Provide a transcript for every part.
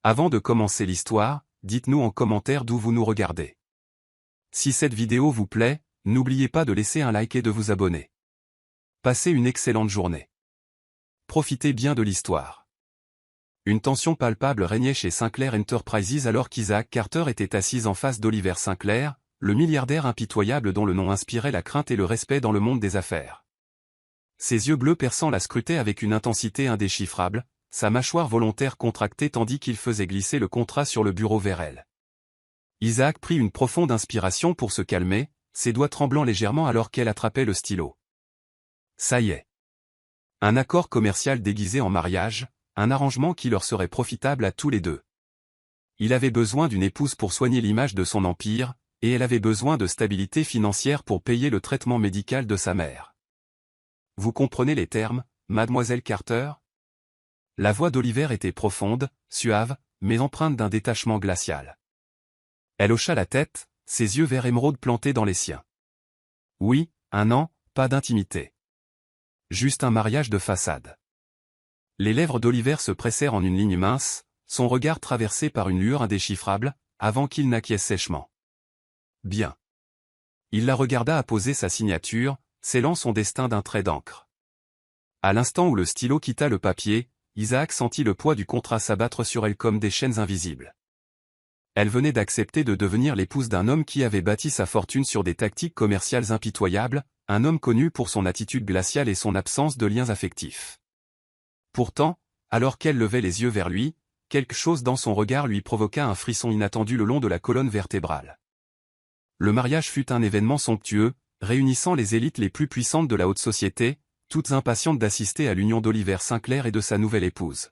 Avant de commencer l'histoire, dites-nous en commentaire d'où vous nous regardez. Si cette vidéo vous plaît, n'oubliez pas de laisser un like et de vous abonner. Passez une excellente journée. Profitez bien de l'histoire. Une tension palpable régnait chez Sinclair Enterprises alors qu'Isaac Carter était assis en face d'Oliver Sinclair, le milliardaire impitoyable dont le nom inspirait la crainte et le respect dans le monde des affaires. Ses yeux bleus perçants la scrutaient avec une intensité indéchiffrable, sa mâchoire volontaire contractée tandis qu'il faisait glisser le contrat sur le bureau vers elle. Isaac prit une profonde inspiration pour se calmer, ses doigts tremblant légèrement alors qu'elle attrapait le stylo. Ça y est. Un accord commercial déguisé en mariage, un arrangement qui leur serait profitable à tous les deux. Il avait besoin d'une épouse pour soigner l'image de son empire, et elle avait besoin de stabilité financière pour payer le traitement médical de sa mère. Vous comprenez les termes, mademoiselle Carter? La voix d'Oliver était profonde, suave, mais empreinte d'un détachement glacial. Elle hocha la tête, ses yeux vert émeraude plantés dans les siens. Oui, un an, pas d'intimité. Juste un mariage de façade. Les lèvres d'Oliver se pressèrent en une ligne mince, son regard traversé par une lueur indéchiffrable, avant qu'il n'acquiesce sèchement. Bien. Il la regarda apposer sa signature, scellant son destin d'un trait d'encre. À l'instant où le stylo quitta le papier, Isaac sentit le poids du contrat s'abattre sur elle comme des chaînes invisibles. Elle venait d'accepter de devenir l'épouse d'un homme qui avait bâti sa fortune sur des tactiques commerciales impitoyables, un homme connu pour son attitude glaciale et son absence de liens affectifs. Pourtant, alors qu'elle levait les yeux vers lui, quelque chose dans son regard lui provoqua un frisson inattendu le long de la colonne vertébrale. Le mariage fut un événement somptueux, réunissant les élites les plus puissantes de la haute société, toutes impatientes d'assister à l'union d'Oliver Sinclair et de sa nouvelle épouse.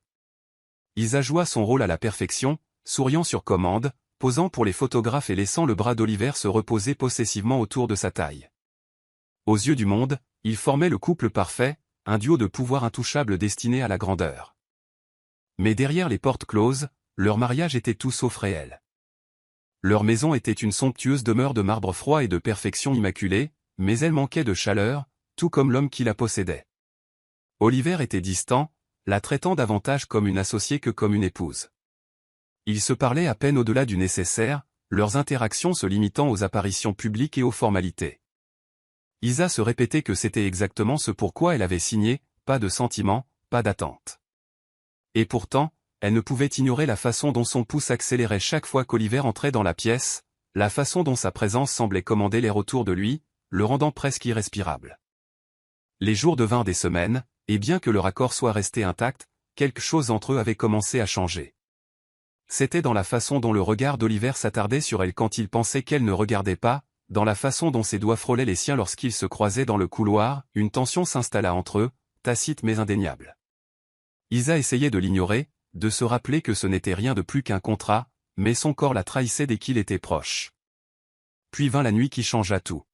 Isa joua son rôle à la perfection, souriant sur commande, posant pour les photographes et laissant le bras d'Oliver se reposer possessivement autour de sa taille. Aux yeux du monde, ils formaient le couple parfait, un duo de pouvoir intouchable destiné à la grandeur. Mais derrière les portes closes, leur mariage était tout sauf réel. Leur maison était une somptueuse demeure de marbre froid et de perfection immaculée, mais elle manquait de chaleur, tout comme l'homme qui la possédait. Oliver était distant, la traitant davantage comme une associée que comme une épouse. Ils se parlaient à peine au-delà du nécessaire, leurs interactions se limitant aux apparitions publiques et aux formalités. Isa se répétait que c'était exactement ce pourquoi elle avait signé, pas de sentiments, pas d'attente. Et pourtant, elle ne pouvait ignorer la façon dont son pouce accélérait chaque fois qu'Oliver entrait dans la pièce, la façon dont sa présence semblait commander l'air autour de lui, le rendant presque irrespirable. Les jours devinrent des semaines, et bien que leur accord soit resté intact, quelque chose entre eux avait commencé à changer. C'était dans la façon dont le regard d'Oliver s'attardait sur elle quand il pensait qu'elle ne regardait pas, dans la façon dont ses doigts frôlaient les siens lorsqu'ils se croisaient dans le couloir, une tension s'installa entre eux, tacite mais indéniable. Isa essayait de l'ignorer, de se rappeler que ce n'était rien de plus qu'un contrat, mais son corps la trahissait dès qu'il était proche. Puis vint la nuit qui changea tout.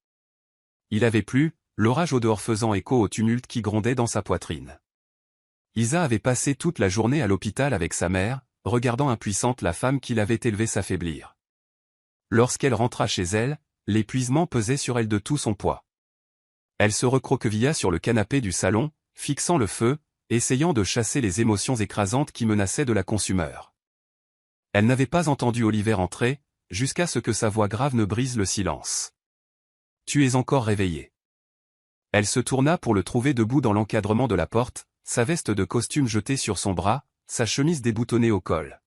Il avait plu, l'orage au dehors faisant écho au tumulte qui grondait dans sa poitrine. Isa avait passé toute la journée à l'hôpital avec sa mère, regardant impuissante la femme qui l'avait élevée s'affaiblir. Lorsqu'elle rentra chez elle, l'épuisement pesait sur elle de tout son poids. Elle se recroquevilla sur le canapé du salon, fixant le feu, essayant de chasser les émotions écrasantes qui menaçaient de la consumer. Elle n'avait pas entendu Oliver entrer, jusqu'à ce que sa voix grave ne brise le silence. « Tu es encore réveillé. » Elle se tourna pour le trouver debout dans l'encadrement de la porte, sa veste de costume jetée sur son bras, sa chemise déboutonnée au col.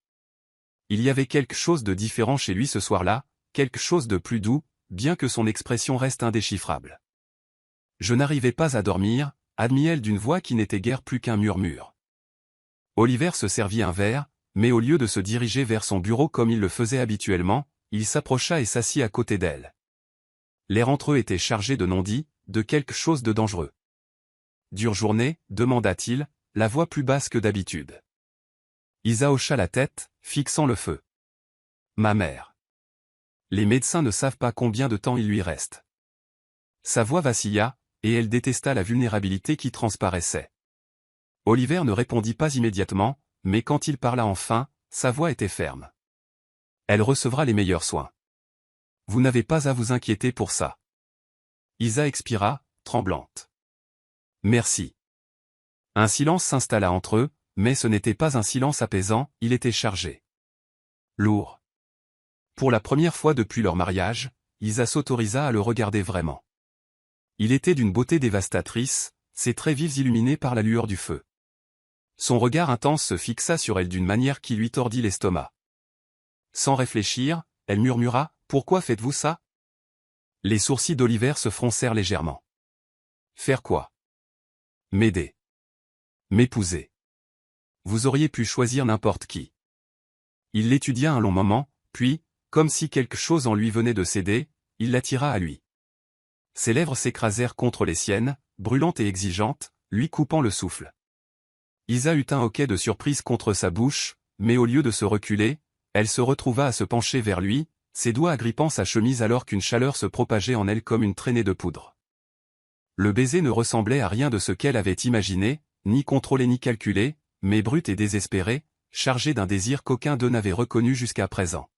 Il y avait quelque chose de différent chez lui ce soir-là, quelque chose de plus doux, bien que son expression reste indéchiffrable. « Je n'arrivais pas à dormir », admit-elle d'une voix qui n'était guère plus qu'un murmure. Oliver se servit un verre, mais au lieu de se diriger vers son bureau comme il le faisait habituellement, il s'approcha et s'assit à côté d'elle. L'air entre eux était chargé de non-dits, de quelque chose de dangereux. « Dure journée » demanda-t-il, la voix plus basse que d'habitude. Isa hocha la tête, fixant le feu. « Ma mère. Les médecins ne savent pas combien de temps il lui reste. » Sa voix vacilla, et elle détesta la vulnérabilité qui transparaissait. Oliver ne répondit pas immédiatement, mais quand il parla enfin, sa voix était ferme. « Elle recevra les meilleurs soins. Vous n'avez pas à vous inquiéter pour ça. » Isa expira, tremblante. « Merci. » Un silence s'installa entre eux, mais ce n'était pas un silence apaisant, il était chargé. Lourd. Pour la première fois depuis leur mariage, Isa s'autorisa à le regarder vraiment. Il était d'une beauté dévastatrice, ses traits vifs illuminés par la lueur du feu. Son regard intense se fixa sur elle d'une manière qui lui tordit l'estomac. Sans réfléchir, elle murmura « Pourquoi faites-vous ça ?» Les sourcils d'Oliver se froncèrent légèrement. Faire quoi? M'aider. M'épouser. Vous auriez pu choisir n'importe qui. Il l'étudia un long moment, puis, comme si quelque chose en lui venait de céder, il l'attira à lui. Ses lèvres s'écrasèrent contre les siennes, brûlantes et exigeantes, lui coupant le souffle. Isa eut un hoquet de surprise contre sa bouche, mais au lieu de se reculer, elle se retrouva à se pencher vers lui, ses doigts agrippant sa chemise alors qu'une chaleur se propageait en elle comme une traînée de poudre. Le baiser ne ressemblait à rien de ce qu'elle avait imaginé, ni contrôlé ni calculé, mais brut et désespéré, chargé d'un désir qu'aucun d'eux n'avait reconnu jusqu'à présent.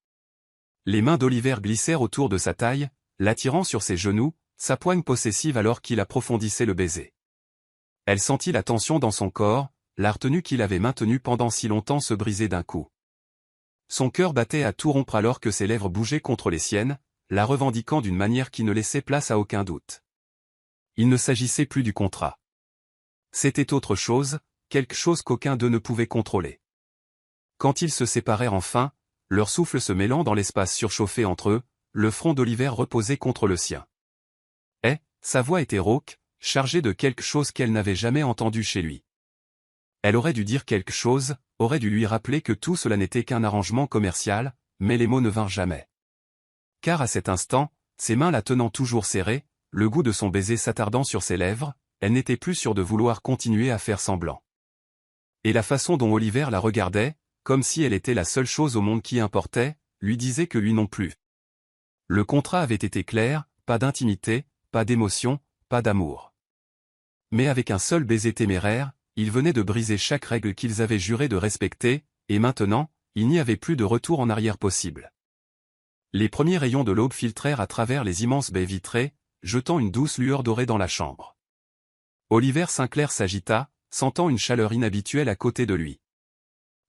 Les mains d'Oliver glissèrent autour de sa taille, l'attirant sur ses genoux, sa poigne possessive alors qu'il approfondissait le baiser. Elle sentit la tension dans son corps, la retenue qu'il avait maintenue pendant si longtemps se briser d'un coup. Son cœur battait à tout rompre alors que ses lèvres bougeaient contre les siennes, la revendiquant d'une manière qui ne laissait place à aucun doute. Il ne s'agissait plus du contrat. C'était autre chose, quelque chose qu'aucun d'eux ne pouvait contrôler. Quand ils se séparèrent enfin, leur souffle se mêlant dans l'espace surchauffé entre eux, le front d'Oliver reposait contre le sien. Sa voix était rauque, chargée de quelque chose qu'elle n'avait jamais entendu chez lui. Elle aurait dû dire quelque chose, aurait dû lui rappeler que tout cela n'était qu'un arrangement commercial, mais les mots ne vinrent jamais. Car à cet instant, ses mains la tenant toujours serrée, le goût de son baiser s'attardant sur ses lèvres, elle n'était plus sûre de vouloir continuer à faire semblant. Et la façon dont Oliver la regardait, comme si elle était la seule chose au monde qui importait, lui disait que lui non plus. Le contrat avait été clair, pas d'intimité, pas d'émotion, pas d'amour. Mais avec un seul baiser téméraire, il venait de briser chaque règle qu'ils avaient juré de respecter, et maintenant, il n'y avait plus de retour en arrière possible. Les premiers rayons de l'aube filtrèrent à travers les immenses baies vitrées, jetant une douce lueur dorée dans la chambre. Oliver Sinclair s'agita, sentant une chaleur inhabituelle à côté de lui.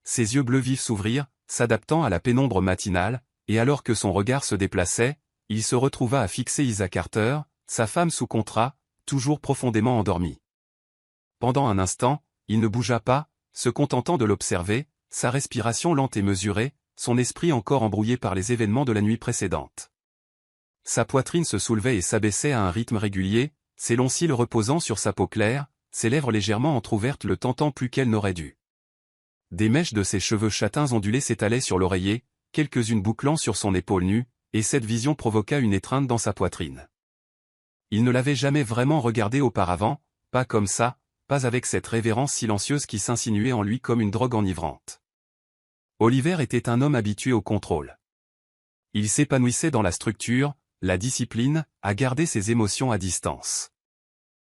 Ses yeux bleus vifs s'ouvrirent, s'adaptant à la pénombre matinale, et alors que son regard se déplaçait, il se retrouva à fixer Isa Carter, sa femme sous contrat, toujours profondément endormie. Pendant un instant, il ne bougea pas, se contentant de l'observer, sa respiration lente et mesurée, son esprit encore embrouillé par les événements de la nuit précédente. Sa poitrine se soulevait et s'abaissait à un rythme régulier, ses longs cils reposant sur sa peau claire, ses lèvres légèrement entr'ouvertes le tentant plus qu'elle n'aurait dû. Des mèches de ses cheveux châtains ondulés s'étalaient sur l'oreiller, quelques-unes bouclant sur son épaule nue, et cette vision provoqua une étreinte dans sa poitrine. Il ne l'avait jamais vraiment regardée auparavant, pas comme ça, pas avec cette révérence silencieuse qui s'insinuait en lui comme une drogue enivrante. Oliver était un homme habitué au contrôle. Il s'épanouissait dans la structure, la discipline, à garder ses émotions à distance.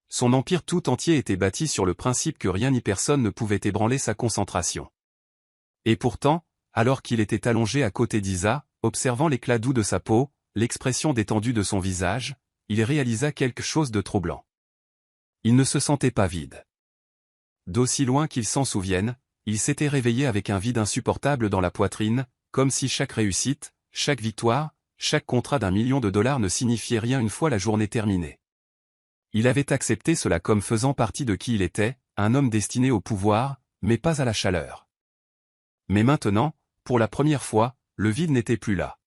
Son empire tout entier était bâti sur le principe que rien ni personne ne pouvait ébranler sa concentration. Et pourtant, alors qu'il était allongé à côté d'Isa, observant l'éclat doux de sa peau, l'expression détendue de son visage, il réalisa quelque chose de troublant. Il ne se sentait pas vide. D'aussi loin qu'il s'en souvienne, il s'était réveillé avec un vide insupportable dans la poitrine, comme si chaque réussite, chaque victoire, chaque contrat d'1 million de dollars ne signifiait rien une fois la journée terminée. Il avait accepté cela comme faisant partie de qui il était, un homme destiné au pouvoir, mais pas à la chaleur. Mais maintenant, pour la première fois, le vide n'était plus là.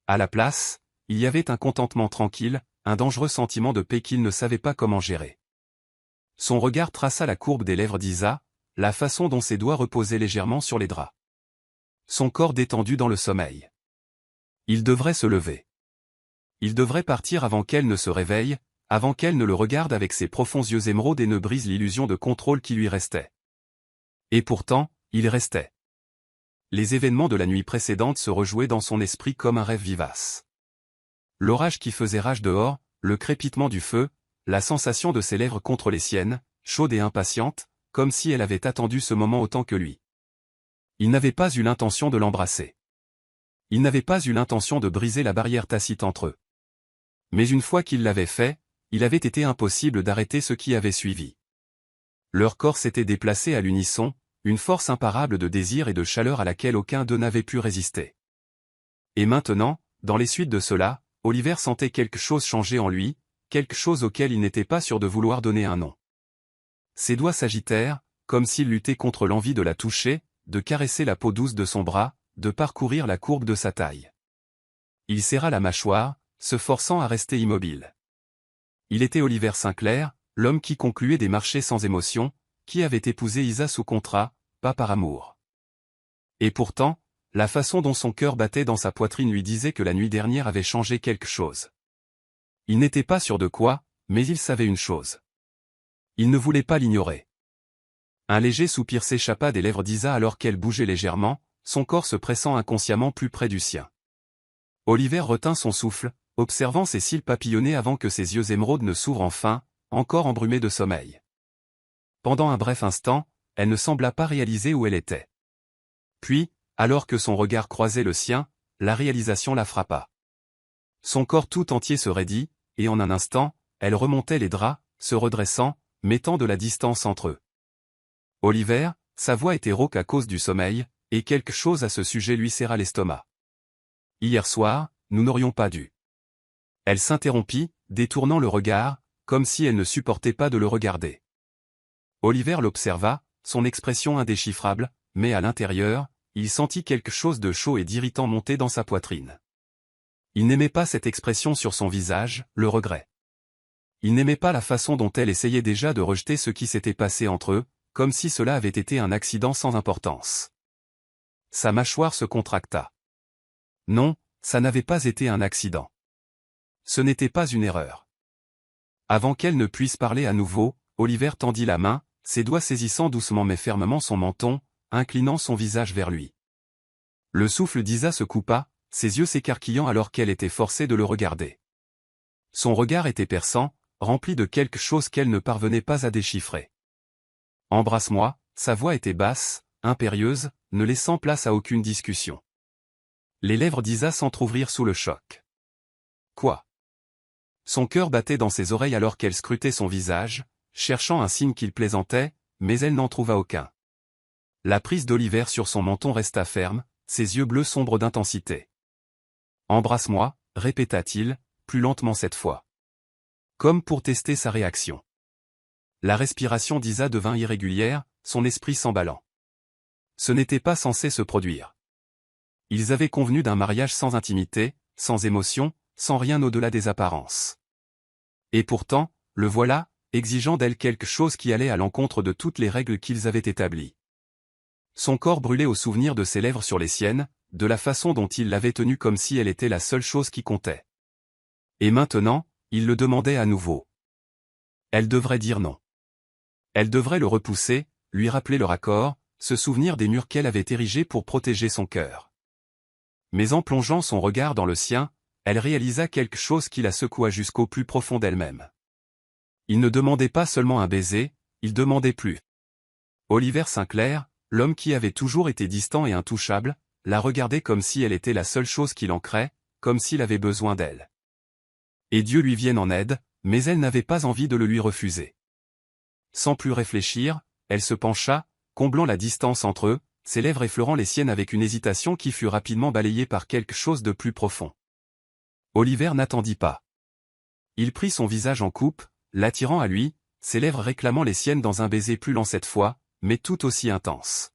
À la place, il y avait un contentement tranquille, un dangereux sentiment de paix qu'il ne savait pas comment gérer. Son regard traça la courbe des lèvres d'Isa, la façon dont ses doigts reposaient légèrement sur les draps. Son corps détendu dans le sommeil. Il devrait se lever. Il devrait partir avant qu'elle ne se réveille, avant qu'elle ne le regarde avec ses profonds yeux émeraudes et ne brise l'illusion de contrôle qui lui restait. Et pourtant, il restait. Les événements de la nuit précédente se rejouaient dans son esprit comme un rêve vivace. L'orage qui faisait rage dehors, le crépitement du feu, la sensation de ses lèvres contre les siennes, chaudes et impatientes, comme si elle avait attendu ce moment autant que lui. Il n'avait pas eu l'intention de l'embrasser. Il n'avait pas eu l'intention de briser la barrière tacite entre eux. Mais une fois qu'il l'avait fait, il avait été impossible d'arrêter ce qui avait suivi. Leurs corps s'étaient déplacés à l'unisson, une force imparable de désir et de chaleur à laquelle aucun d'eux n'avait pu résister. Et maintenant, dans les suites de cela, Oliver sentait quelque chose changer en lui, quelque chose auquel il n'était pas sûr de vouloir donner un nom. Ses doigts s'agitèrent, comme s'il luttait contre l'envie de la toucher, de caresser la peau douce de son bras, de parcourir la courbe de sa taille. Il serra la mâchoire, se forçant à rester immobile. Il était Oliver Sinclair, l'homme qui concluait des marchés sans émotion, qui avait épousé Isa sous contrat, pas par amour. Et pourtant, la façon dont son cœur battait dans sa poitrine lui disait que la nuit dernière avait changé quelque chose. Il n'était pas sûr de quoi, mais il savait une chose. Il ne voulait pas l'ignorer. Un léger soupir s'échappa des lèvres d'Isa alors qu'elle bougeait légèrement, son corps se pressant inconsciemment plus près du sien. Oliver retint son souffle, observant ses cils papillonner avant que ses yeux émeraudes ne s'ouvrent enfin, encore embrumés de sommeil. Pendant un bref instant, elle ne sembla pas réaliser où elle était. Puis, alors que son regard croisait le sien, la réalisation la frappa. Son corps tout entier se raidit, et en un instant, elle remontait les draps, se redressant, mettant de la distance entre eux. Oliver, sa voix était rauque à cause du sommeil, et quelque chose à ce sujet lui serra l'estomac. Hier soir, nous n'aurions pas dû. Elle s'interrompit, détournant le regard, comme si elle ne supportait pas de le regarder. Oliver l'observa, son expression indéchiffrable, mais à l'intérieur, il sentit quelque chose de chaud et d'irritant monter dans sa poitrine. Il n'aimait pas cette expression sur son visage, le regret. Il n'aimait pas la façon dont elle essayait déjà de rejeter ce qui s'était passé entre eux, comme si cela avait été un accident sans importance. Sa mâchoire se contracta. Non, ça n'avait pas été un accident. Ce n'était pas une erreur. Avant qu'elle ne puisse parler à nouveau, Oliver tendit la main, ses doigts saisissant doucement mais fermement son menton, inclinant son visage vers lui. Le souffle d'Isa se coupa, ses yeux s'écarquillant alors qu'elle était forcée de le regarder. Son regard était perçant, rempli de quelque chose qu'elle ne parvenait pas à déchiffrer. « Embrasse-moi », sa voix était basse, impérieuse, ne laissant place à aucune discussion. Les lèvres d'Isa s'entr'ouvrirent sous le choc. Quoi? Son cœur battait dans ses oreilles alors qu'elle scrutait son visage, cherchant un signe qu'il plaisantait, mais elle n'en trouva aucun. La prise d'Oliver sur son menton resta ferme, ses yeux bleus sombres d'intensité. « Embrasse-moi », répéta-t-il, plus lentement cette fois. Comme pour tester sa réaction. La respiration d'Isa devint irrégulière, son esprit s'emballant. Ce n'était pas censé se produire. Ils avaient convenu d'un mariage sans intimité, sans émotion, sans rien au-delà des apparences. Et pourtant, le voilà, exigeant d'elle quelque chose qui allait à l'encontre de toutes les règles qu'ils avaient établies. Son corps brûlait au souvenir de ses lèvres sur les siennes, de la façon dont il l'avait tenue comme si elle était la seule chose qui comptait. Et maintenant, il le demandait à nouveau. Elle devrait dire non. Elle devrait le repousser, lui rappeler leur accord, se souvenir des murs qu'elle avait érigés pour protéger son cœur. Mais en plongeant son regard dans le sien, elle réalisa quelque chose qui la secoua jusqu'au plus profond d'elle-même. Il ne demandait pas seulement un baiser, il demandait plus. Oliver Sinclair, l'homme qui avait toujours été distant et intouchable, la regardait comme si elle était la seule chose qui l'ancrait, comme s'il avait besoin d'elle. Et Dieu lui vienne en aide, mais elle n'avait pas envie de le lui refuser. Sans plus réfléchir, elle se pencha, comblant la distance entre eux, ses lèvres effleurant les siennes avec une hésitation qui fut rapidement balayée par quelque chose de plus profond. Oliver n'attendit pas. Il prit son visage en coupe, l'attirant à lui, ses lèvres réclamant les siennes dans un baiser plus lent cette fois, mais tout aussi intense.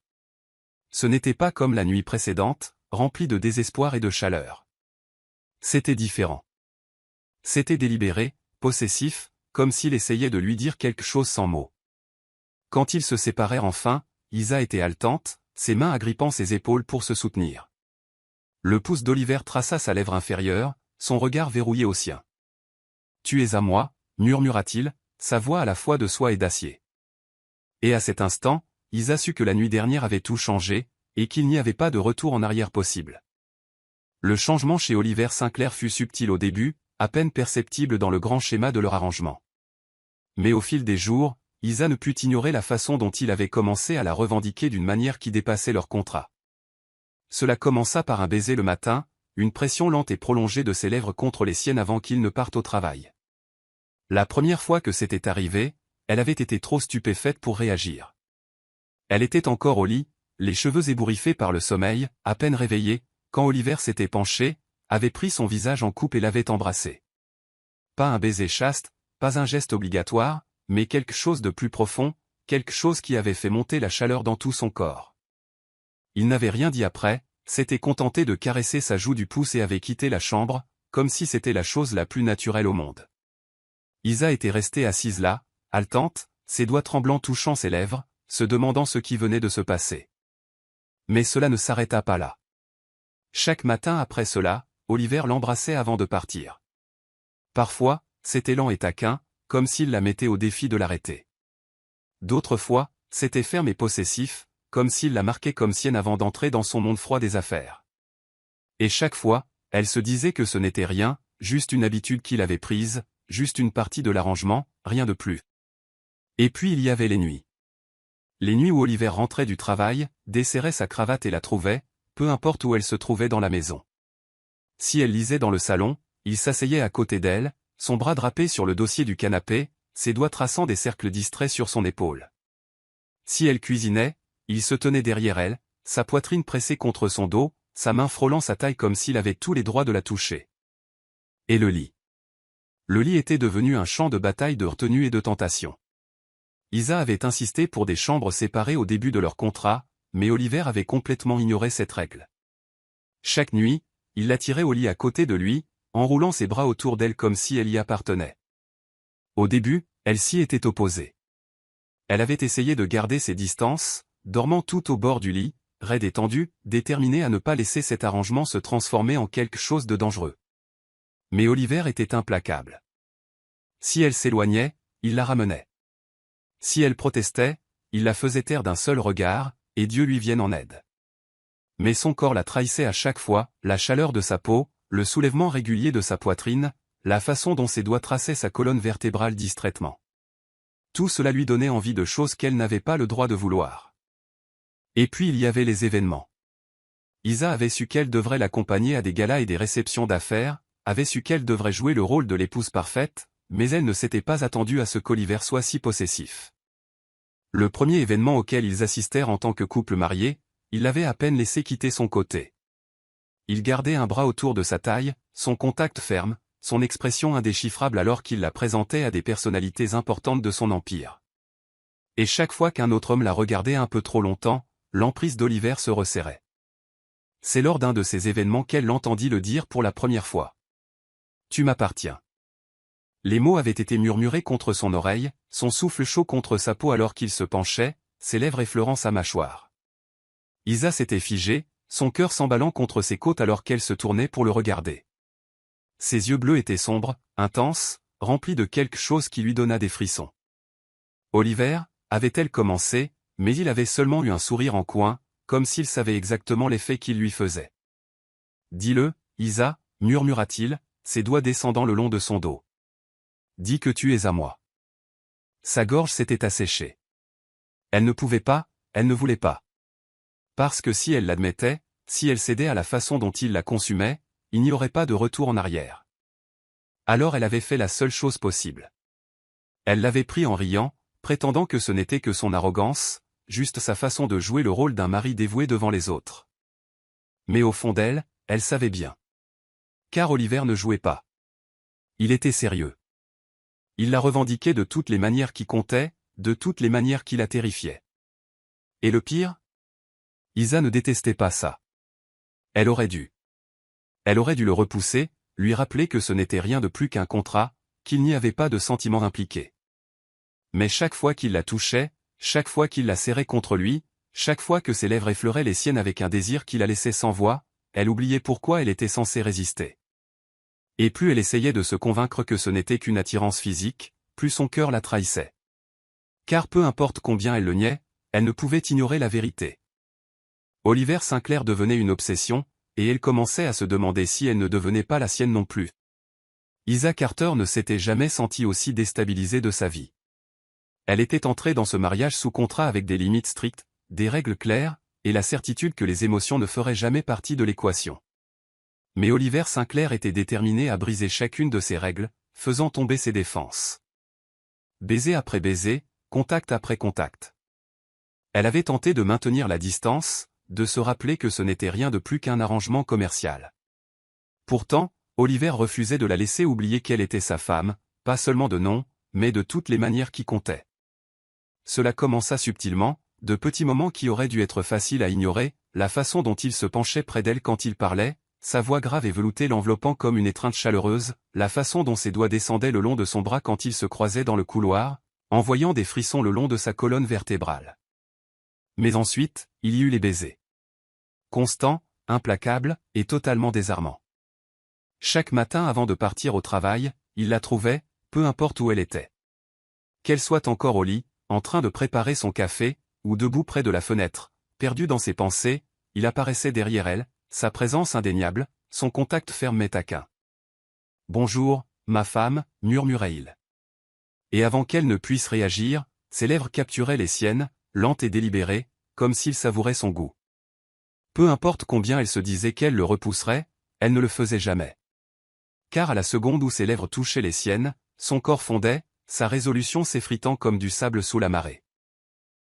Ce n'était pas comme la nuit précédente, remplie de désespoir et de chaleur. C'était différent. C'était délibéré, possessif, comme s'il essayait de lui dire quelque chose sans mots. Quand ils se séparèrent enfin, Isa était haletante, ses mains agrippant ses épaules pour se soutenir. Le pouce d'Oliver traça sa lèvre inférieure, son regard verrouillé au sien. « Tu es à moi », murmura-t-il, sa voix à la fois de soie et d'acier. Et à cet instant, Isa sut que la nuit dernière avait tout changé, et qu'il n'y avait pas de retour en arrière possible. Le changement chez Oliver Sinclair fut subtil au début, à peine perceptible dans le grand schéma de leur arrangement. Mais au fil des jours, Isa ne put ignorer la façon dont il avait commencé à la revendiquer d'une manière qui dépassait leur contrat. Cela commença par un baiser le matin, une pression lente et prolongée de ses lèvres contre les siennes avant qu'il ne parte au travail. La première fois que c'était arrivé, elle avait été trop stupéfaite pour réagir. Elle était encore au lit, les cheveux ébouriffés par le sommeil, à peine réveillée, quand Oliver s'était penché, avait pris son visage en coupe et l'avait embrassé. Pas un baiser chaste, pas un geste obligatoire, mais quelque chose de plus profond, quelque chose qui avait fait monter la chaleur dans tout son corps. Il n'avait rien dit après, s'était contenté de caresser sa joue du pouce et avait quitté la chambre, comme si c'était la chose la plus naturelle au monde. Isa était restée assise là, haletante, ses doigts tremblants touchant ses lèvres, se demandant ce qui venait de se passer. Mais cela ne s'arrêta pas là. Chaque matin après cela, Oliver l'embrassait avant de partir. Parfois, c'était lent et taquin, comme s'il la mettait au défi de l'arrêter. D'autres fois, c'était ferme et possessif, comme s'il la marquait comme sienne avant d'entrer dans son monde froid des affaires. Et chaque fois, elle se disait que ce n'était rien, juste une habitude qu'il avait prise, juste une partie de l'arrangement, rien de plus. Et puis il y avait les nuits. Les nuits où Oliver rentrait du travail, desserrait sa cravate et la trouvait, peu importe où elle se trouvait dans la maison. Si elle lisait dans le salon, il s'asseyait à côté d'elle, son bras drapé sur le dossier du canapé, ses doigts traçant des cercles distraits sur son épaule. Si elle cuisinait, il se tenait derrière elle, sa poitrine pressée contre son dos, sa main frôlant sa taille comme s'il avait tous les droits de la toucher. Et le lit. Le lit était devenu un champ de bataille de retenue et de tentation. Isa avait insisté pour des chambres séparées au début de leur contrat, mais Oliver avait complètement ignoré cette règle. Chaque nuit, il l'attirait au lit à côté de lui, enroulant ses bras autour d'elle comme si elle y appartenait. Au début, elle s'y était opposée. Elle avait essayé de garder ses distances, dormant tout au bord du lit, raide et tendue, déterminée à ne pas laisser cet arrangement se transformer en quelque chose de dangereux. Mais Oliver était implacable. Si elle s'éloignait, il la ramenait. Si elle protestait, il la faisait taire d'un seul regard, et Dieu lui vienne en aide. Mais son corps la trahissait à chaque fois, la chaleur de sa peau, le soulèvement régulier de sa poitrine, la façon dont ses doigts traçaient sa colonne vertébrale distraitement. Tout cela lui donnait envie de choses qu'elle n'avait pas le droit de vouloir. Et puis il y avait les événements. Isa avait su qu'elle devrait l'accompagner à des galas et des réceptions d'affaires, avait su qu'elle devrait jouer le rôle de l'épouse parfaite, mais elle ne s'était pas attendue à ce qu'Oliver soit si possessif. Le premier événement auquel ils assistèrent en tant que couple marié, il l'avait à peine laissé quitter son côté. Il gardait un bras autour de sa taille, son contact ferme, son expression indéchiffrable alors qu'il la présentait à des personnalités importantes de son empire. Et chaque fois qu'un autre homme la regardait un peu trop longtemps, l'emprise d'Oliver se resserrait. C'est lors d'un de ces événements qu'elle l'entendit le dire pour la première fois. « Tu m'appartiens ». Les mots avaient été murmurés contre son oreille, son souffle chaud contre sa peau alors qu'il se penchait, ses lèvres effleurant sa mâchoire. Isa s'était figée, son cœur s'emballant contre ses côtes alors qu'elle se tournait pour le regarder. Ses yeux bleus étaient sombres, intenses, remplis de quelque chose qui lui donna des frissons. Oliver, avait-elle commencé, mais il avait seulement eu un sourire en coin, comme s'il savait exactement l'effet qu'il lui faisait. « Dis-le, Isa, murmura-t-il, ses doigts descendant le long de son dos. Dis que tu es à moi. Sa gorge s'était asséchée. Elle ne pouvait pas, elle ne voulait pas. Parce que si elle l'admettait, si elle cédait à la façon dont il la consumait, il n'y aurait pas de retour en arrière. Alors elle avait fait la seule chose possible. Elle l'avait pris en riant, prétendant que ce n'était que son arrogance, juste sa façon de jouer le rôle d'un mari dévoué devant les autres. Mais au fond d'elle, elle savait bien. Car Oliver ne jouait pas. Il était sérieux. Il la revendiquait de toutes les manières qui comptaient, de toutes les manières qui la terrifiaient. Et le pire ? Isa ne détestait pas ça. Elle aurait dû. Elle aurait dû le repousser, lui rappeler que ce n'était rien de plus qu'un contrat, qu'il n'y avait pas de sentiments impliqués. Mais chaque fois qu'il la touchait, chaque fois qu'il la serrait contre lui, chaque fois que ses lèvres effleuraient les siennes avec un désir qui la laissait sans voix, elle oubliait pourquoi elle était censée résister. Et plus elle essayait de se convaincre que ce n'était qu'une attirance physique, plus son cœur la trahissait. Car peu importe combien elle le niait, elle ne pouvait ignorer la vérité. Oliver Sinclair devenait une obsession, et elle commençait à se demander si elle ne devenait pas la sienne non plus. Isa Carter ne s'était jamais sentie aussi déstabilisée de sa vie. Elle était entrée dans ce mariage sous contrat avec des limites strictes, des règles claires, et la certitude que les émotions ne feraient jamais partie de l'équation. Mais Oliver Sinclair était déterminé à briser chacune de ces règles, faisant tomber ses défenses. Baiser après baiser, contact après contact. Elle avait tenté de maintenir la distance, de se rappeler que ce n'était rien de plus qu'un arrangement commercial. Pourtant, Oliver refusait de la laisser oublier qu'elle était sa femme, pas seulement de nom, mais de toutes les manières qui comptaient. Cela commença subtilement, de petits moments qui auraient dû être faciles à ignorer, la façon dont il se penchait près d'elle quand il parlait, sa voix grave et veloutée l'enveloppant comme une étreinte chaleureuse, la façon dont ses doigts descendaient le long de son bras quand ils se croisaient dans le couloir, envoyant des frissons le long de sa colonne vertébrale. Mais ensuite, il y eut les baisers. Constants, implacables, et totalement désarmants. Chaque matin avant de partir au travail, il la trouvait, peu importe où elle était. Qu'elle soit encore au lit, en train de préparer son café, ou debout près de la fenêtre, perdu dans ses pensées, il apparaissait derrière elle, sa présence indéniable, son contact ferme mais taquin. « Bonjour, ma femme » murmurait-il. Et avant qu'elle ne puisse réagir, ses lèvres capturaient les siennes, lentes et délibérées, comme s'il savourait son goût. Peu importe combien elle se disait qu'elle le repousserait, elle ne le faisait jamais. Car à la seconde où ses lèvres touchaient les siennes, son corps fondait, sa résolution s'effritant comme du sable sous la marée.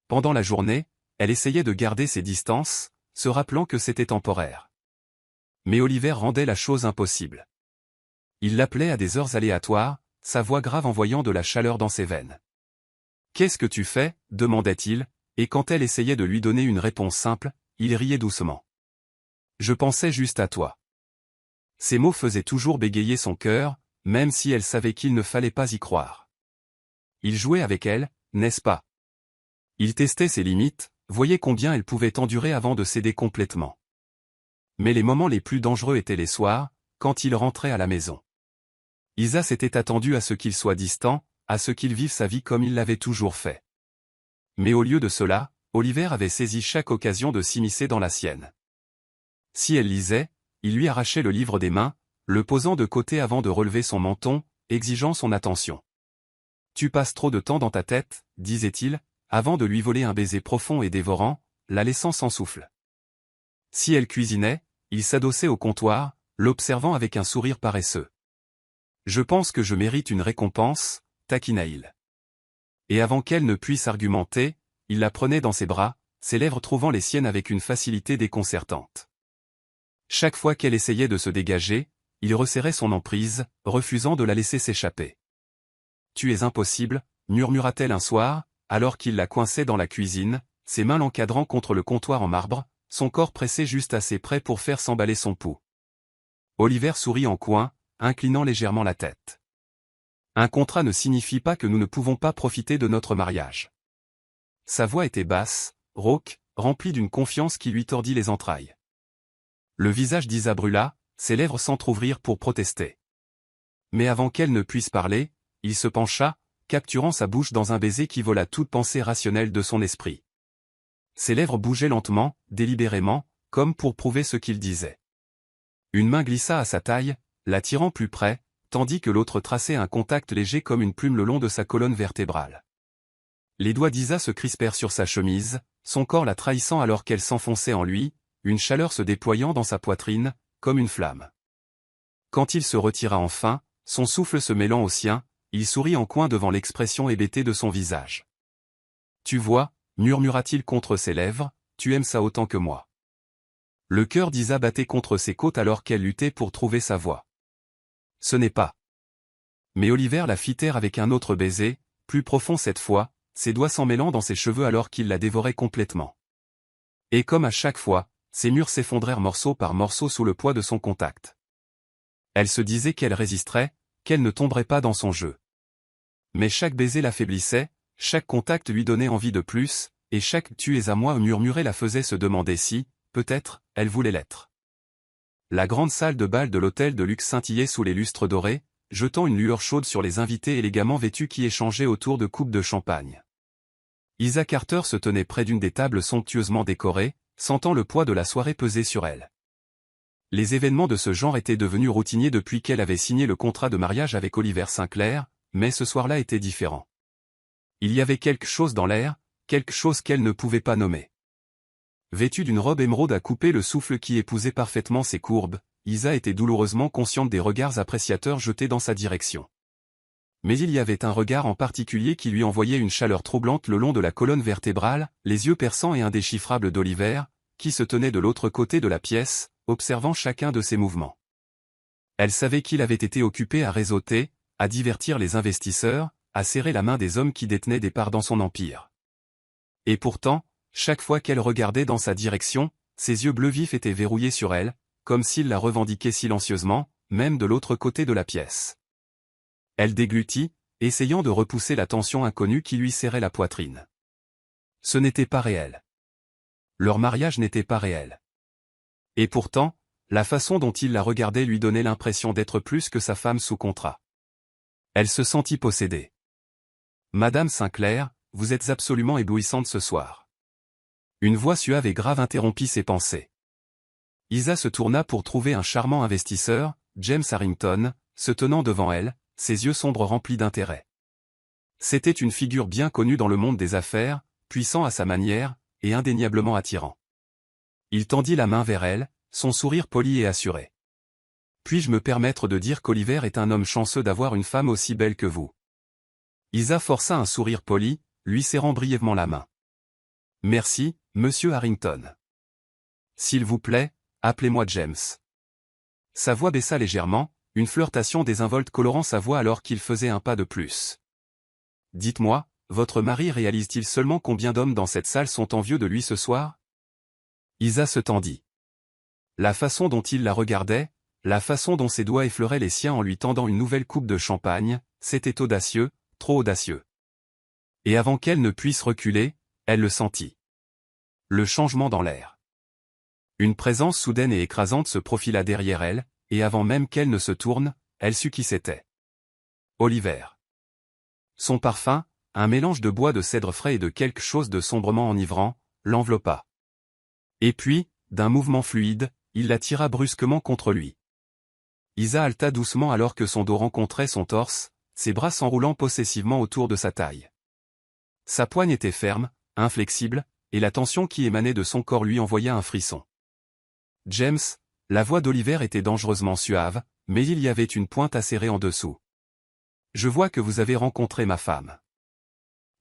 Pendant la journée, elle essayait de garder ses distances, se rappelant que c'était temporaire. Mais Oliver rendait la chose impossible. Il l'appelait à des heures aléatoires, sa voix grave envoyant de la chaleur dans ses veines. « Qu'est-ce que tu fais » demandait-il, et quand elle essayait de lui donner une réponse simple, il riait doucement. « Je pensais juste à toi. » Ces mots faisaient toujours bégayer son cœur, même si elle savait qu'il ne fallait pas y croire. Il jouait avec elle, n'est-ce pas? Il testait ses limites, voyait combien elle pouvait endurer avant de céder complètement. Mais les moments les plus dangereux étaient les soirs, quand il rentrait à la maison. Isa s'était attendue à ce qu'il soit distant, à ce qu'il vive sa vie comme il l'avait toujours fait. Mais au lieu de cela, Oliver avait saisi chaque occasion de s'immiscer dans la sienne. Si elle lisait, il lui arrachait le livre des mains, le posant de côté avant de relever son menton, exigeant son attention. « Tu passes trop de temps dans ta tête » disait-il, avant de lui voler un baiser profond et dévorant, la laissant sans souffle. Si elle cuisinait, il s'adossait au comptoir, l'observant avec un sourire paresseux. « Je pense que je mérite une récompense » taquina-t-il. Et avant qu'elle ne puisse argumenter, il la prenait dans ses bras, ses lèvres trouvant les siennes avec une facilité déconcertante. Chaque fois qu'elle essayait de se dégager, il resserrait son emprise, refusant de la laisser s'échapper. « Tu es impossible » murmura-t-elle un soir, alors qu'il la coinçait dans la cuisine, ses mains l'encadrant contre le comptoir en marbre, son corps pressé juste assez près pour faire s'emballer son pouls. Oliver sourit en coin, inclinant légèrement la tête. Un contrat ne signifie pas que nous ne pouvons pas profiter de notre mariage. Sa voix était basse, rauque, remplie d'une confiance qui lui tordit les entrailles. Le visage d'Isa brûla, ses lèvres s'entr'ouvrirent pour protester. Mais avant qu'elle ne puisse parler, il se pencha, capturant sa bouche dans un baiser qui vola toute pensée rationnelle de son esprit. Ses lèvres bougeaient lentement, délibérément, comme pour prouver ce qu'il disait. Une main glissa à sa taille, l'attirant plus près, tandis que l'autre traçait un contact léger comme une plume le long de sa colonne vertébrale. Les doigts d'Isa se crispèrent sur sa chemise, son corps la trahissant alors qu'elle s'enfonçait en lui, une chaleur se déployant dans sa poitrine, comme une flamme. Quand il se retira enfin, son souffle se mêlant au sien, il sourit en coin devant l'expression hébétée de son visage. « Tu vois » murmura-t-il contre ses lèvres, « tu aimes ça autant que moi. » Le cœur d'Isa battait contre ses côtes alors qu'elle luttait pour trouver sa voix. « Ce n'est pas. » Mais Oliver la fit taire avec un autre baiser, plus profond cette fois, ses doigts s'en mêlant dans ses cheveux alors qu'il la dévorait complètement. Et comme à chaque fois, ses murs s'effondrèrent morceau par morceau sous le poids de son contact. Elle se disait qu'elle résisterait, qu'elle ne tomberait pas dans son jeu. Mais chaque baiser l'affaiblissait, chaque contact lui donnait envie de plus, et chaque « tu es à moi » murmuré la faisait se demander si, peut-être, elle voulait l'être. La grande salle de bal de l'hôtel de luxe scintillait sous les lustres dorés, jetant une lueur chaude sur les invités élégamment vêtus qui échangeaient autour de coupes de champagne. Isa Carter se tenait près d'une des tables somptueusement décorées, sentant le poids de la soirée peser sur elle. Les événements de ce genre étaient devenus routiniers depuis qu'elle avait signé le contrat de mariage avec Oliver Sinclair, mais ce soir-là était différent. Il y avait quelque chose dans l'air, quelque chose qu'elle ne pouvait pas nommer. Vêtue d'une robe émeraude à couper le souffle qui épousait parfaitement ses courbes, Isa était douloureusement consciente des regards appréciateurs jetés dans sa direction. Mais il y avait un regard en particulier qui lui envoyait une chaleur troublante le long de la colonne vertébrale, les yeux perçants et indéchiffrables d'Oliver, qui se tenait de l'autre côté de la pièce, observant chacun de ses mouvements. Elle savait qu'il avait été occupé à réseauter, à divertir les investisseurs, à serrer la main des hommes qui détenaient des parts dans son empire. Et pourtant, chaque fois qu'elle regardait dans sa direction, ses yeux bleus vifs étaient verrouillés sur elle, comme s'il la revendiquait silencieusement, même de l'autre côté de la pièce. Elle déglutit, essayant de repousser la tension inconnue qui lui serrait la poitrine. Ce n'était pas réel. Leur mariage n'était pas réel. Et pourtant, la façon dont il la regardait lui donnait l'impression d'être plus que sa femme sous contrat. Elle se sentit possédée. « Madame Sinclair, vous êtes absolument éblouissante ce soir. » Une voix suave et grave interrompit ses pensées. Isa se tourna pour trouver un charmant investisseur, James Harrington, se tenant devant elle, ses yeux sombres remplis d'intérêt. C'était une figure bien connue dans le monde des affaires, puissant à sa manière, et indéniablement attirant. Il tendit la main vers elle, son sourire poli et assuré. « Puis-je me permettre de dire qu'Oliver est un homme chanceux d'avoir une femme aussi belle que vous ?» Isa força un sourire poli, lui serrant brièvement la main. « Merci, monsieur Harrington. S'il vous plaît, appelez-moi James. » Sa voix baissa légèrement, une flirtation désinvolte colorant sa voix alors qu'il faisait un pas de plus. « Dites-moi, votre mari réalise-t-il seulement combien d'hommes dans cette salle sont envieux de lui ce soir ?» Isa se tendit. La façon dont il la regardait, la façon dont ses doigts effleuraient les siens en lui tendant une nouvelle coupe de champagne, c'était audacieux, trop audacieux. Et avant qu'elle ne puisse reculer, elle le sentit. Le changement dans l'air. Une présence soudaine et écrasante se profila derrière elle, et avant même qu'elle ne se tourne, elle sut qui c'était. Oliver. Son parfum, un mélange de bois de cèdre frais et de quelque chose de sombrement enivrant, l'enveloppa. Et puis, d'un mouvement fluide, il la tira brusquement contre lui. Isa haleta doucement alors que son dos rencontrait son torse, ses bras s'enroulant possessivement autour de sa taille. Sa poigne était ferme, inflexible, et la tension qui émanait de son corps lui envoya un frisson. « James », la voix d'Oliver était dangereusement suave, mais il y avait une pointe acérée en dessous. « Je vois que vous avez rencontré ma femme. »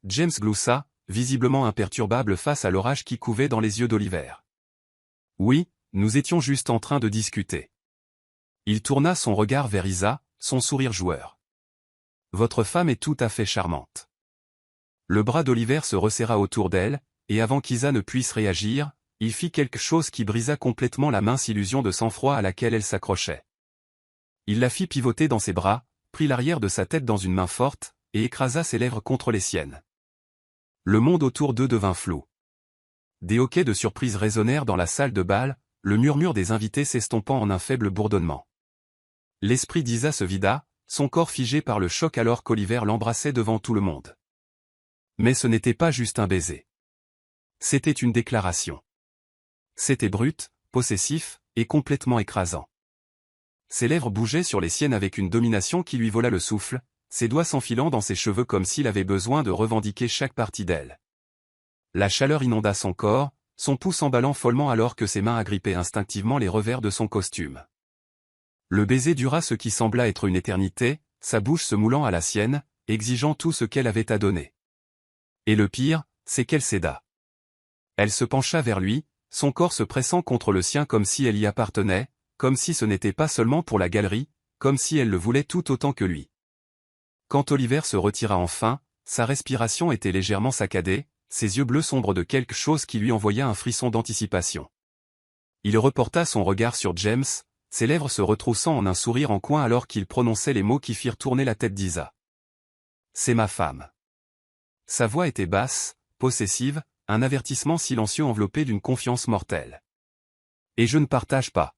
James gloussa, visiblement imperturbable face à l'orage qui couvait dans les yeux d'Oliver. « Oui, nous étions juste en train de discuter. » Il tourna son regard vers Isa, son sourire joueur. « Votre femme est tout à fait charmante. » Le bras d'Oliver se resserra autour d'elle, et avant qu'Isa ne puisse réagir, il fit quelque chose qui brisa complètement la mince illusion de sang-froid à laquelle elle s'accrochait. Il la fit pivoter dans ses bras, prit l'arrière de sa tête dans une main forte, et écrasa ses lèvres contre les siennes. Le monde autour d'eux devint flou. Des hoquets de surprise résonnèrent dans la salle de bal, le murmure des invités s'estompant en un faible bourdonnement. L'esprit d'Isa se vida, son corps figé par le choc alors qu'Oliver l'embrassait devant tout le monde. Mais ce n'était pas juste un baiser. C'était une déclaration. C'était brut, possessif, et complètement écrasant. Ses lèvres bougeaient sur les siennes avec une domination qui lui vola le souffle, ses doigts s'enfilant dans ses cheveux comme s'il avait besoin de revendiquer chaque partie d'elle. La chaleur inonda son corps, son pouce emballant follement alors que ses mains agrippaient instinctivement les revers de son costume. Le baiser dura ce qui sembla être une éternité, sa bouche se moulant à la sienne, exigeant tout ce qu'elle avait à donner. Et le pire, c'est qu'elle céda. Elle se pencha vers lui, son corps se pressant contre le sien comme si elle y appartenait, comme si ce n'était pas seulement pour la galerie, comme si elle le voulait tout autant que lui. Quand Oliver se retira enfin, sa respiration était légèrement saccadée, ses yeux bleus sombres de quelque chose qui lui envoya un frisson d'anticipation. Il reporta son regard sur James, ses lèvres se retroussant en un sourire en coin alors qu'il prononçait les mots qui firent tourner la tête d'Isa. « C'est ma femme. » Sa voix était basse, possessive, un avertissement silencieux enveloppé d'une confiance mortelle. « Et je ne partage pas. »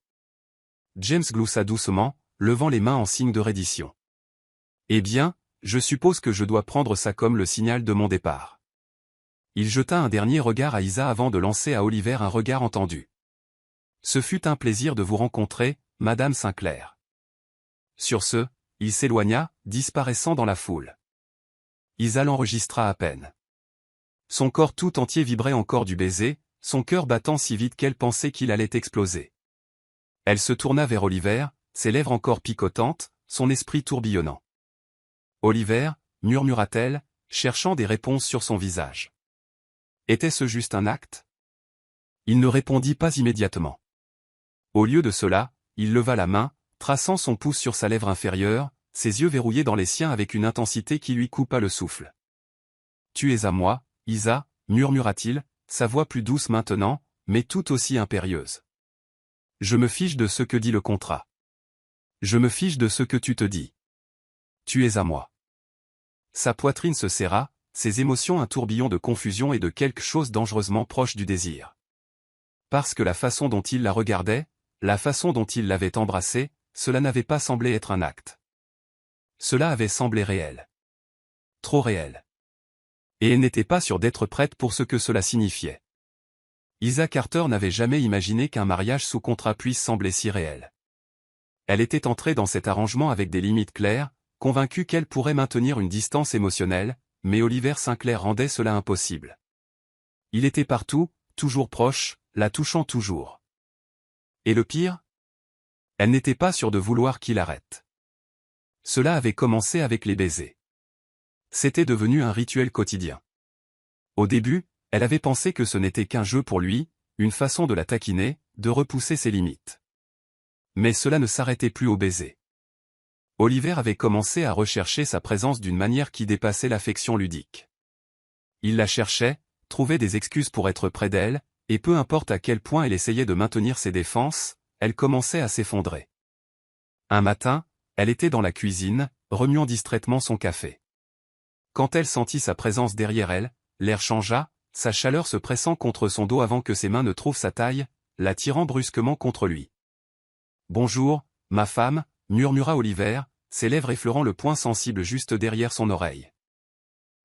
James gloussa doucement, levant les mains en signe de reddition. « Eh bien, je suppose que je dois prendre ça comme le signal de mon départ. » Il jeta un dernier regard à Isa avant de lancer à Oliver un regard entendu. « Ce fut un plaisir de vous rencontrer, Madame Sinclair. » Sur ce, il s'éloigna, disparaissant dans la foule. Isa l'enregistra à peine. Son corps tout entier vibrait encore du baiser, son cœur battant si vite qu'elle pensait qu'il allait exploser. Elle se tourna vers Oliver, ses lèvres encore picotantes, son esprit tourbillonnant. Oliver, murmura-t-elle, cherchant des réponses sur son visage. Était-ce juste un acte? Il ne répondit pas immédiatement. Au lieu de cela, il leva la main, traçant son pouce sur sa lèvre inférieure, ses yeux verrouillés dans les siens avec une intensité qui lui coupa le souffle. « Tu es à moi, Isa, murmura-t-il, sa voix plus douce maintenant, mais tout aussi impérieuse. Je me fiche de ce que dit le contrat. Je me fiche de ce que tu te dis. Tu es à moi. » Sa poitrine se serra, ses émotions un tourbillon de confusion et de quelque chose dangereusement proche du désir. Parce que la façon dont il la regardait, la façon dont il l'avait embrassée, cela n'avait pas semblé être un acte. Cela avait semblé réel. Trop réel. Et elle n'était pas sûre d'être prête pour ce que cela signifiait. Isa Carter n'avait jamais imaginé qu'un mariage sous contrat puisse sembler si réel. Elle était entrée dans cet arrangement avec des limites claires, convaincue qu'elle pourrait maintenir une distance émotionnelle, mais Oliver Sinclair rendait cela impossible. Il était partout, toujours proche, la touchant toujours. Et le pire? Elle n'était pas sûre de vouloir qu'il arrête. Cela avait commencé avec les baisers. C'était devenu un rituel quotidien. Au début, elle avait pensé que ce n'était qu'un jeu pour lui, une façon de la taquiner, de repousser ses limites. Mais cela ne s'arrêtait plus au baiser. Oliver avait commencé à rechercher sa présence d'une manière qui dépassait l'affection ludique. Il la cherchait, trouvait des excuses pour être près d'elle, et peu importe à quel point elle essayait de maintenir ses défenses, elle commençait à s'effondrer. Un matin, elle était dans la cuisine, remuant distraitement son café. Quand elle sentit sa présence derrière elle, l'air changea, sa chaleur se pressant contre son dos avant que ses mains ne trouvent sa taille, la tirant brusquement contre lui. « Bonjour, ma femme », murmura Oliver, ses lèvres effleurant le point sensible juste derrière son oreille.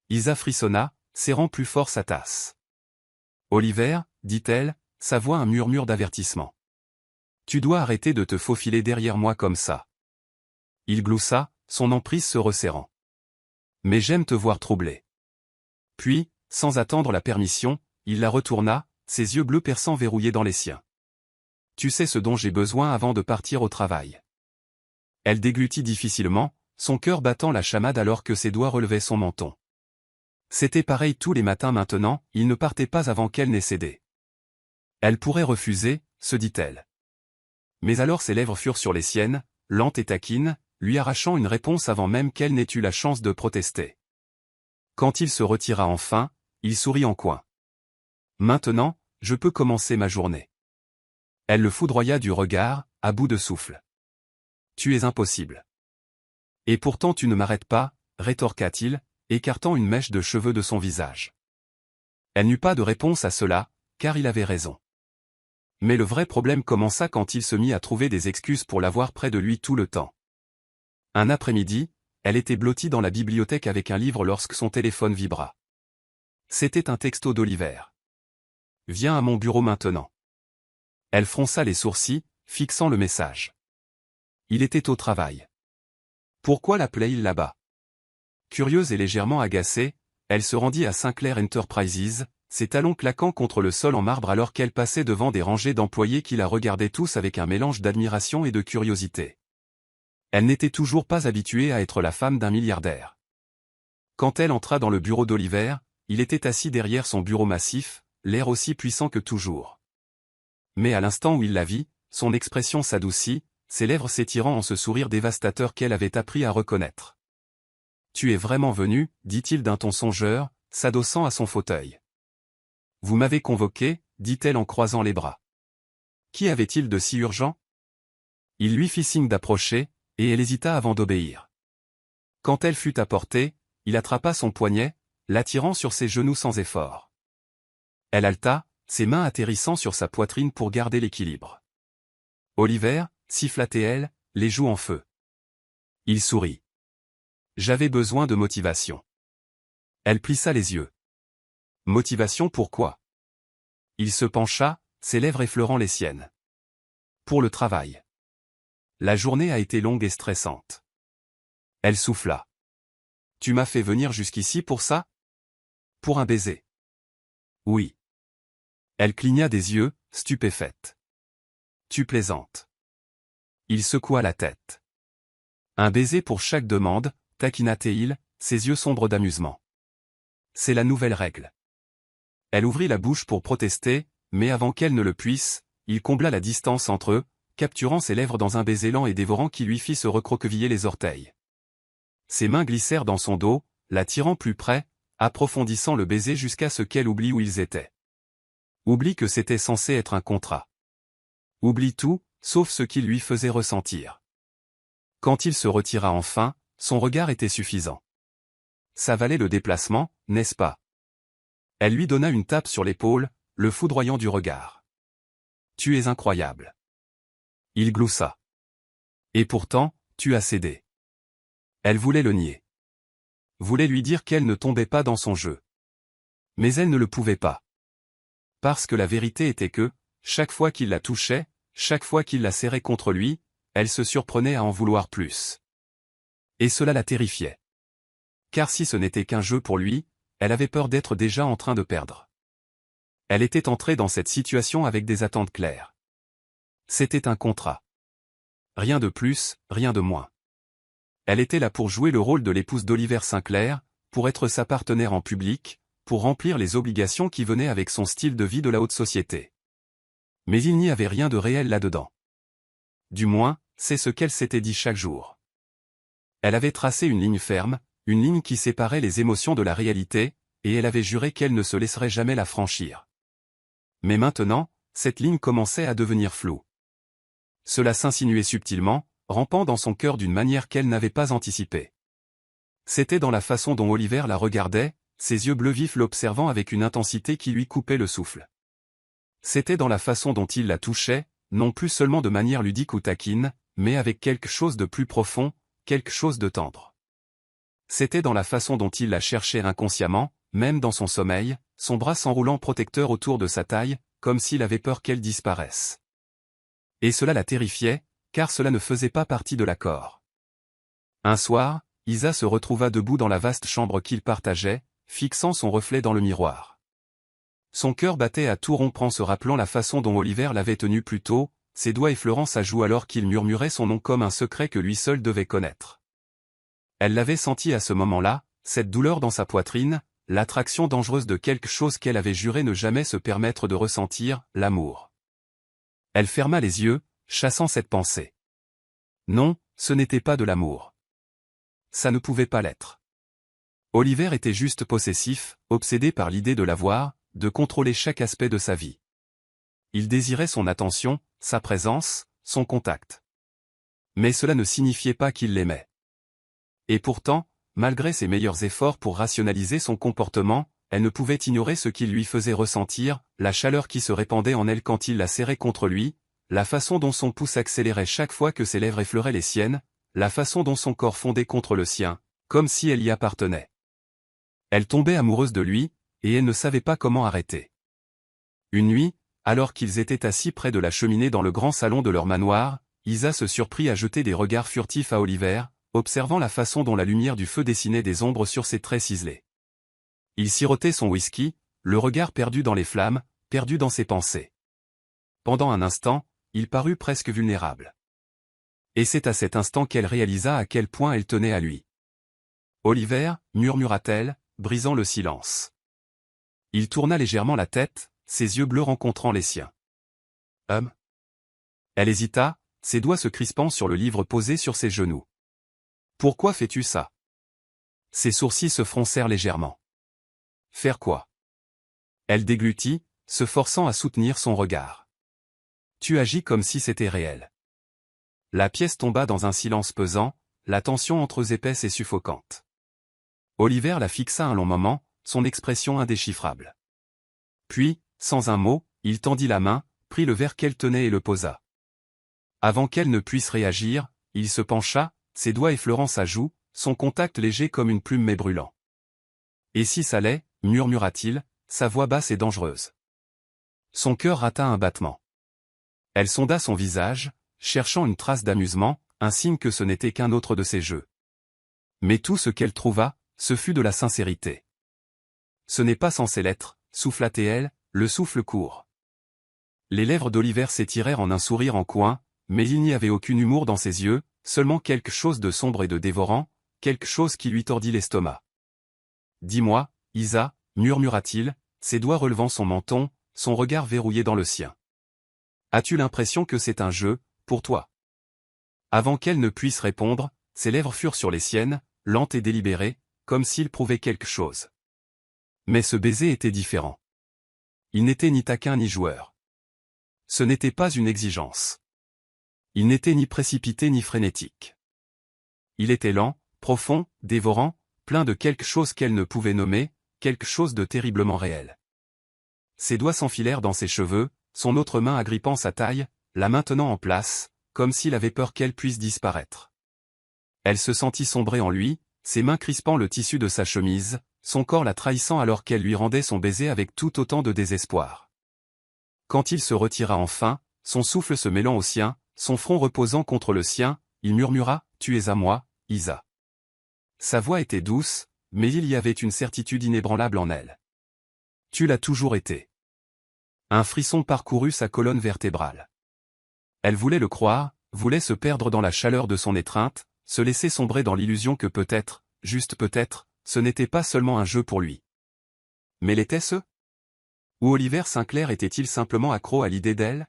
Isa frissonna, serrant plus fort sa tasse. « Oliver », dit-elle, sa voix un murmure d'avertissement. « Tu dois arrêter de te faufiler derrière moi comme ça. » Il gloussa, son emprise se resserrant. « Mais j'aime te voir troublé. » Puis, sans attendre la permission, il la retourna, ses yeux bleus perçants verrouillés dans les siens. « Tu sais ce dont j'ai besoin avant de partir au travail. » Elle déglutit difficilement, son cœur battant la chamade alors que ses doigts relevaient son menton. C'était pareil tous les matins maintenant, il ne partait pas avant qu'elle n'ait cédé. Elle pourrait refuser, se dit-elle. Mais alors ses lèvres furent sur les siennes, lentes et taquines, lui arrachant une réponse avant même qu'elle n'ait eu la chance de protester. Quand il se retira enfin, il sourit en coin. « Maintenant, je peux commencer ma journée. » Elle le foudroya du regard, à bout de souffle. « Tu es impossible. »« Et pourtant tu ne m'arrêtes pas, » rétorqua-t-il, écartant une mèche de cheveux de son visage. Elle n'eut pas de réponse à cela, car il avait raison. Mais le vrai problème commença quand il se mit à trouver des excuses pour l'avoir près de lui tout le temps. Un après-midi, elle était blottie dans la bibliothèque avec un livre lorsque son téléphone vibra. C'était un texto d'Oliver. « Viens à mon bureau maintenant. » Elle fronça les sourcils, fixant le message. Il était au travail. Pourquoi l'appelait-il là-bas? Curieuse et légèrement agacée, elle se rendit à Sinclair Enterprises, ses talons claquant contre le sol en marbre alors qu'elle passait devant des rangées d'employés qui la regardaient tous avec un mélange d'admiration et de curiosité. Elle n'était toujours pas habituée à être la femme d'un milliardaire. Quand elle entra dans le bureau d'Oliver, il était assis derrière son bureau massif, l'air aussi puissant que toujours. Mais à l'instant où il la vit, son expression s'adoucit, ses lèvres s'étirant en ce sourire dévastateur qu'elle avait appris à reconnaître. « Tu es vraiment venu, » dit-il d'un ton songeur, s'adossant à son fauteuil. « Vous m'avez convoqué, » dit-elle en croisant les bras. Qu'y avait-il de si urgent? Il lui fit signe d'approcher, et elle hésita avant d'obéir. Quand elle fut à portée, il attrapa son poignet, l'attirant sur ses genoux sans effort. Elle haleta, ses mains atterrissant sur sa poitrine pour garder l'équilibre. « Oliver » siffla-t-elle, les joues en feu. Il sourit. « J'avais besoin de motivation. » Elle plissa les yeux. « Motivation pourquoi ?» Il se pencha, ses lèvres effleurant les siennes. « Pour le travail. La journée a été longue et stressante. » Elle souffla. « Tu m'as fait venir jusqu'ici pour ça? Pour un baiser? » Oui. Elle cligna des yeux, stupéfaite. « Tu plaisantes. » Il secoua la tête. « Un baiser pour chaque demande, taquina-t-il, ses yeux sombres d'amusement. C'est la nouvelle règle. Elle ouvrit la bouche pour protester, mais avant qu'elle ne le puisse, il combla la distance entre eux, capturant ses lèvres dans un baiser lent et dévorant qui lui fit se recroqueviller les orteils. Ses mains glissèrent dans son dos, l'attirant plus près, approfondissant le baiser jusqu'à ce qu'elle oublie où ils étaient. Oublie que c'était censé être un contrat. Oublie tout, sauf ce qu'il lui faisait ressentir. Quand il se retira enfin, son regard était suffisant. Ça valait le déplacement, n'est-ce pas? Elle lui donna une tape sur l'épaule, le foudroyant du regard. Tu es incroyable. Il gloussa. Et pourtant, tu as cédé. Elle voulait le nier. Voulait lui dire qu'elle ne tombait pas dans son jeu. Mais elle ne le pouvait pas. Parce que la vérité était que, chaque fois qu'il la touchait, chaque fois qu'il la serrait contre lui, elle se surprenait à en vouloir plus. Et cela la terrifiait. Car si ce n'était qu'un jeu pour lui, elle avait peur d'être déjà en train de perdre. Elle était entrée dans cette situation avec des attentes claires. C'était un contrat. Rien de plus, rien de moins. Elle était là pour jouer le rôle de l'épouse d'Oliver Sinclair, pour être sa partenaire en public, pour remplir les obligations qui venaient avec son style de vie de la haute société. Mais il n'y avait rien de réel là-dedans. Du moins, c'est ce qu'elle s'était dit chaque jour. Elle avait tracé une ligne ferme, une ligne qui séparait les émotions de la réalité, et elle avait juré qu'elle ne se laisserait jamais la franchir. Mais maintenant, cette ligne commençait à devenir floue. Cela s'insinuait subtilement, rampant dans son cœur d'une manière qu'elle n'avait pas anticipée. C'était dans la façon dont Oliver la regardait, ses yeux bleus vifs l'observant avec une intensité qui lui coupait le souffle. C'était dans la façon dont il la touchait, non plus seulement de manière ludique ou taquine, mais avec quelque chose de plus profond, quelque chose de tendre. C'était dans la façon dont il la cherchait inconsciemment, même dans son sommeil, son bras s'enroulant protecteur autour de sa taille, comme s'il avait peur qu'elle disparaisse. Et cela la terrifiait, car cela ne faisait pas partie de l'accord. Un soir, Isa se retrouva debout dans la vaste chambre qu'ils partageaient, fixant son reflet dans le miroir. Son cœur battait à tout rompre en se rappelant la façon dont Oliver l'avait tenue plus tôt, ses doigts effleurant sa joue alors qu'il murmurait son nom comme un secret que lui seul devait connaître. Elle l'avait senti à ce moment-là, cette douleur dans sa poitrine, l'attraction dangereuse de quelque chose qu'elle avait juré ne jamais se permettre de ressentir, l'amour. Elle ferma les yeux, chassant cette pensée. Non, ce n'était pas de l'amour. Ça ne pouvait pas l'être. Oliver était juste possessif, obsédé par l'idée de l'avoir, de contrôler chaque aspect de sa vie. Il désirait son attention, sa présence, son contact. Mais cela ne signifiait pas qu'il l'aimait. Et pourtant, malgré ses meilleurs efforts pour rationaliser son comportement, elle ne pouvait ignorer ce qu'il lui faisait ressentir, la chaleur qui se répandait en elle quand il la serrait contre lui, la façon dont son pouce accélérait chaque fois que ses lèvres effleuraient les siennes, la façon dont son corps fondait contre le sien, comme si elle y appartenait. Elle tombait amoureuse de lui, et elle ne savait pas comment arrêter. Une nuit, alors qu'ils étaient assis près de la cheminée dans le grand salon de leur manoir, Isa se surprit à jeter des regards furtifs à Oliver, observant la façon dont la lumière du feu dessinait des ombres sur ses traits ciselés. Il sirotait son whisky, le regard perdu dans les flammes, perdu dans ses pensées. Pendant un instant, il parut presque vulnérable. Et c'est à cet instant qu'elle réalisa à quel point elle tenait à lui. « Oliver » murmura-t-elle, brisant le silence. Il tourna légèrement la tête, ses yeux bleus rencontrant les siens. « Elle hésita, ses doigts se crispant sur le livre posé sur ses genoux. « Pourquoi fais-tu ça » Ses sourcils se froncèrent légèrement. « Faire quoi » Elle déglutit, se forçant à soutenir son regard. « Tu agis comme si c'était réel. » La pièce tomba dans un silence pesant, la tension entre eux épaisse et suffocante. Oliver la fixa un long moment, son expression indéchiffrable. Puis, sans un mot, il tendit la main, prit le verre qu'elle tenait et le posa. Avant qu'elle ne puisse réagir, il se pencha, ses doigts effleurant sa joue, son contact léger comme une plume mais brûlant. « Et si ça l'est » murmura-t-il, sa voix basse et dangereuse. Son cœur rata un battement. Elle sonda son visage, cherchant une trace d'amusement, un signe que ce n'était qu'un autre de ses jeux. Mais tout ce qu'elle trouva, ce fut de la sincérité. « Ce n'est pas censé l'être » souffla-t-elle, le souffle court. Les lèvres d'Oliver s'étirèrent en un sourire en coin, mais il n'y avait aucun humour dans ses yeux, seulement quelque chose de sombre et de dévorant, quelque chose qui lui tordit l'estomac. « Dis-moi, Isa, murmura-t-il, ses doigts relevant son menton, son regard verrouillé dans le sien. As-tu l'impression que c'est un jeu, pour toi ?» Avant qu'elle ne puisse répondre, ses lèvres furent sur les siennes, lentes et délibérées, comme s'il prouvait quelque chose. Mais ce baiser était différent. Il n'était ni taquin ni joueur. Ce n'était pas une exigence. Il n'était ni précipité ni frénétique. Il était lent, profond, dévorant, plein de quelque chose qu'elle ne pouvait nommer, quelque chose de terriblement réel. Ses doigts s'enfilèrent dans ses cheveux, son autre main agrippant sa taille, la maintenant en place, comme s'il avait peur qu'elle puisse disparaître. Elle se sentit sombrer en lui, ses mains crispant le tissu de sa chemise, son corps la trahissant alors qu'elle lui rendait son baiser avec tout autant de désespoir. Quand il se retira enfin, son souffle se mêlant au sien, son front reposant contre le sien, il murmura « Tu es à moi, Isa ». Sa voix était douce, mais il y avait une certitude inébranlable en elle. « Tu l'as toujours été. » Un frisson parcourut sa colonne vertébrale. Elle voulait le croire, voulait se perdre dans la chaleur de son étreinte, se laisser sombrer dans l'illusion que peut-être, juste peut-être, ce n'était pas seulement un jeu pour lui. Mais l'était-ce ? Ou Oliver Sinclair était-il simplement accro à l'idée d'elle ?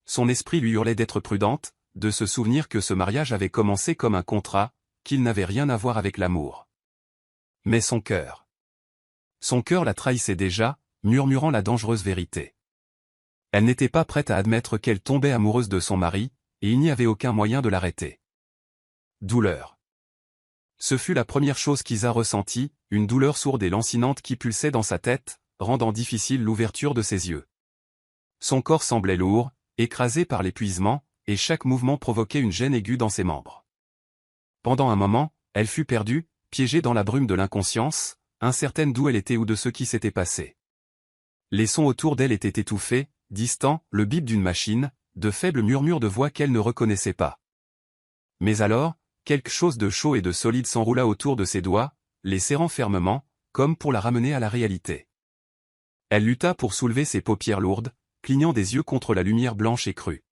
Son esprit lui hurlait d'être prudente, de se souvenir que ce mariage avait commencé comme un contrat, qu'il n'avait rien à voir avec l'amour. Mais son cœur la trahissait déjà, murmurant la dangereuse vérité. Elle n'était pas prête à admettre qu'elle tombait amoureuse de son mari, et il n'y avait aucun moyen de l'arrêter. Douleur. Ce fut la première chose qu'Isa ressentit, une douleur sourde et lancinante qui pulsait dans sa tête, rendant difficile l'ouverture de ses yeux. Son corps semblait lourd, écrasé par l'épuisement, et chaque mouvement provoquait une gêne aiguë dans ses membres. Pendant un moment, elle fut perdue, piégée dans la brume de l'inconscience, incertaine d'où elle était ou de ce qui s'était passé. Les sons autour d'elle étaient étouffés, distants, le bip d'une machine, de faibles murmures de voix qu'elle ne reconnaissait pas. Mais alors, quelque chose de chaud et de solide s'enroula autour de ses doigts, les serrant fermement, comme pour la ramener à la réalité. Elle lutta pour soulever ses paupières lourdes, clignant des yeux contre la lumière blanche et crue.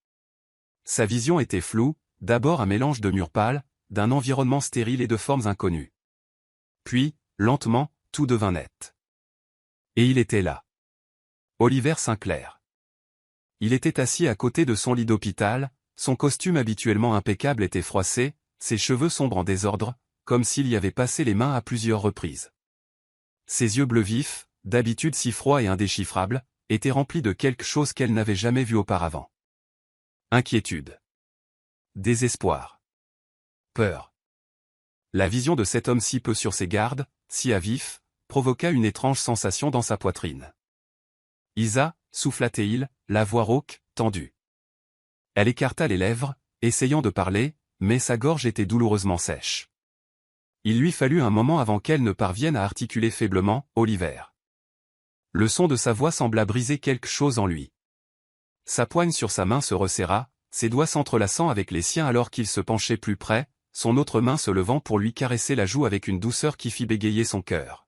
Sa vision était floue, d'abord un mélange de murs pâles, d'un environnement stérile et de formes inconnues. Puis, lentement, tout devint net. Et il était là. Oliver Sinclair. Il était assis à côté de son lit d'hôpital, son costume habituellement impeccable était froissé, ses cheveux sombres en désordre, comme s'il y avait passé les mains à plusieurs reprises. Ses yeux bleus vifs, d'habitude si froids et indéchiffrables, étaient remplis de quelque chose qu'elle n'avait jamais vu auparavant. Inquiétude. Désespoir. Peur. La vision de cet homme si peu sur ses gardes, si à vif, provoqua une étrange sensation dans sa poitrine. « Isa » souffla-t-il, la voix rauque, tendue. Elle écarta les lèvres, essayant de parler, mais sa gorge était douloureusement sèche. Il lui fallut un moment avant qu'elle ne parvienne à articuler faiblement « Oliver ». Le son de sa voix sembla briser quelque chose en lui. Sa poigne sur sa main se resserra, ses doigts s'entrelaçant avec les siens alors qu'il se penchait plus près, son autre main se levant pour lui caresser la joue avec une douceur qui fit bégayer son cœur.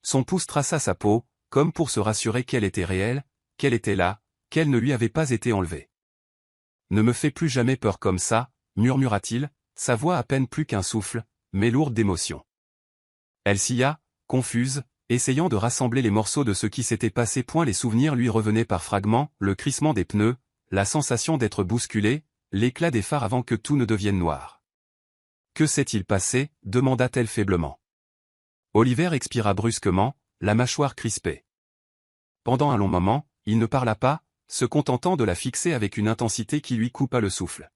Son pouce traça sa peau, comme pour se rassurer qu'elle était réelle, qu'elle était là, qu'elle ne lui avait pas été enlevée. « Ne me fais plus jamais peur comme ça », murmura-t-il, sa voix à peine plus qu'un souffle, mais lourde d'émotion. Elle scia, confuse, essayant de rassembler les morceaux de ce qui s'était passé. Les souvenirs lui revenaient par fragments, le crissement des pneus, la sensation d'être bousculé, l'éclat des phares avant que tout ne devienne noir. « Que s'est-il passé » demanda-t-elle faiblement. Oliver expira brusquement, la mâchoire crispée. Pendant un long moment, il ne parla pas, se contentant de la fixer avec une intensité qui lui coupa le souffle.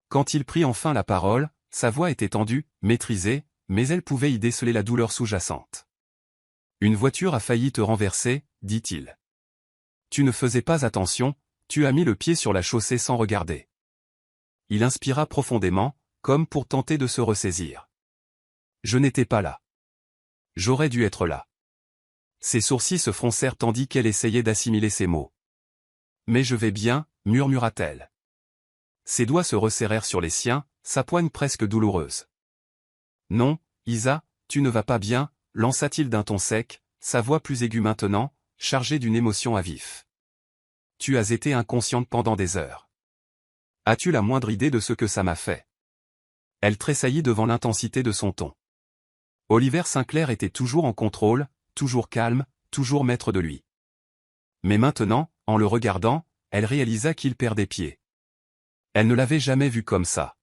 Quand il prit enfin la parole, sa voix était tendue, maîtrisée, mais elle pouvait y déceler la douleur sous-jacente. « Une voiture a failli te renverser, dit-il. Tu ne faisais pas attention, tu as mis le pied sur la chaussée sans regarder. » Il inspira profondément, comme pour tenter de se ressaisir. « Je n'étais pas là. J'aurais dû être là. » Ses sourcils se froncèrent tandis qu'elle essayait d'assimiler ses mots. « Mais je vais bien, » murmura-t-elle. Ses doigts se resserrèrent sur les siens, sa poigne presque douloureuse. « Non, Isa, tu ne vas pas bien » lança-t-il d'un ton sec, sa voix plus aiguë maintenant, chargée d'une émotion à vif. « Tu as été inconsciente pendant des heures. As-tu la moindre idée de ce que ça m'a fait » Elle tressaillit devant l'intensité de son ton. Oliver Sinclair était toujours en contrôle, toujours calme, toujours maître de lui. Mais maintenant, en le regardant, elle réalisa qu'il perdait pied. Elle ne l'avait jamais vu comme ça.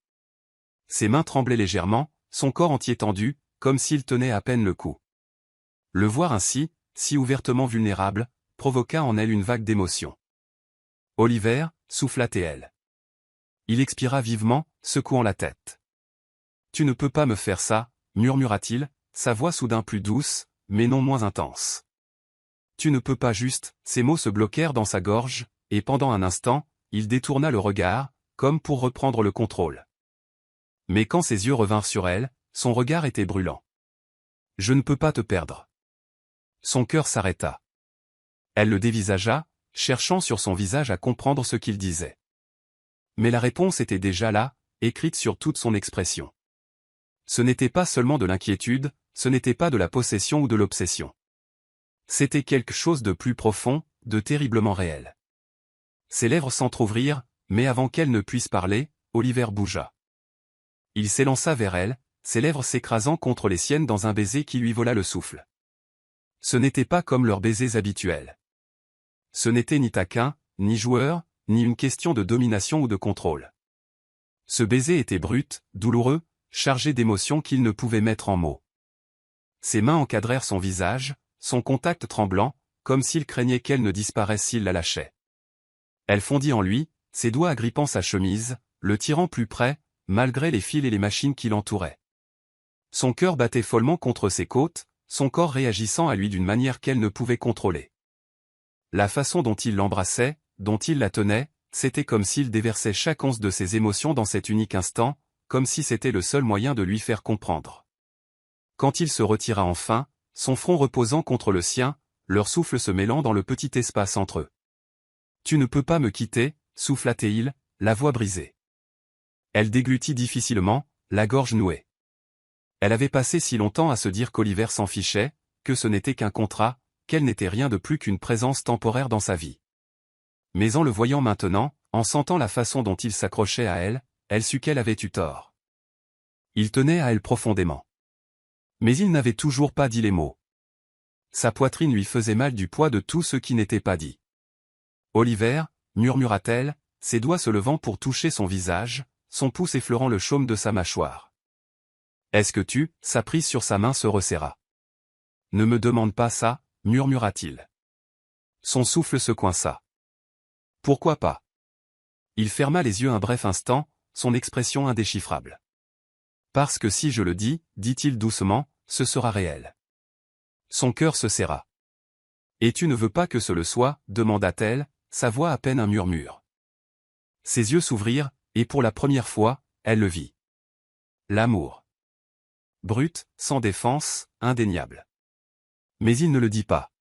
Ses mains tremblaient légèrement, son corps entier tendu, comme s'il tenait à peine le coup. Le voir ainsi, si ouvertement vulnérable, provoqua en elle une vague d'émotion. « Oliver » souffla-t-elle. Il expira vivement, secouant la tête. « Tu ne peux pas me faire ça » murmura-t-il, sa voix soudain plus douce, mais non moins intense. « Tu ne peux pas juste » Ces mots se bloquèrent dans sa gorge, et pendant un instant, il détourna le regard, comme pour reprendre le contrôle. Mais quand ses yeux revinrent sur elle, son regard était brûlant. « Je ne peux pas te perdre. » Son cœur s'arrêta. Elle le dévisagea, cherchant sur son visage à comprendre ce qu'il disait. Mais la réponse était déjà là, écrite sur toute son expression. Ce n'était pas seulement de l'inquiétude, ce n'était pas de la possession ou de l'obsession. C'était quelque chose de plus profond, de terriblement réel. Ses lèvres s'entr'ouvrirent, mais avant qu'elle ne puisse parler, Oliver bougea. Il s'élança vers elle, ses lèvres s'écrasant contre les siennes dans un baiser qui lui vola le souffle. Ce n'était pas comme leurs baisers habituels. Ce n'était ni taquin, ni joueur, ni une question de domination ou de contrôle. Ce baiser était brut, douloureux, chargé d'émotions qu'il ne pouvait mettre en mots. Ses mains encadrèrent son visage, son contact tremblant, comme s'il craignait qu'elle ne disparaisse s'il la lâchait. Elle fondit en lui, ses doigts agrippant sa chemise, le tirant plus près, malgré les fils et les machines qui l'entouraient. Son cœur battait follement contre ses côtes, son corps réagissant à lui d'une manière qu'elle ne pouvait contrôler. La façon dont il l'embrassait, dont il la tenait, c'était comme s'il déversait chaque once de ses émotions dans cet unique instant, comme si c'était le seul moyen de lui faire comprendre. Quand il se retira enfin, son front reposant contre le sien, leur souffle se mêlant dans le petit espace entre eux. « Tu ne peux pas me quitter » souffla-t-il, la voix brisée. Elle déglutit difficilement, la gorge nouée. Elle avait passé si longtemps à se dire qu'Oliver s'en fichait, que ce n'était qu'un contrat, qu'elle n'était rien de plus qu'une présence temporaire dans sa vie. Mais en le voyant maintenant, en sentant la façon dont il s'accrochait à elle, elle sut qu'elle avait eu tort. Il tenait à elle profondément. Mais il n'avait toujours pas dit les mots. Sa poitrine lui faisait mal du poids de tout ce qui n'était pas dit. « Oliver » murmura-t-elle, ses doigts se levant pour toucher son visage, son pouce effleurant le chaume de sa mâchoire. « Est-ce que tu » Sa prise sur sa main se resserra. « Ne me demande pas ça » murmura-t-il. Son souffle se coinça. « Pourquoi pas ?» Il ferma les yeux un bref instant, son expression indéchiffrable. « Parce que si je le dis, dit-il doucement, ce sera réel. » Son cœur se serra. « Et tu ne veux pas que ce le soit » demanda-t-elle, sa voix à peine un murmure. Ses yeux s'ouvrirent, et pour la première fois, elle le vit. L'amour. Brut, sans défense, indéniable. Mais il ne le dit pas.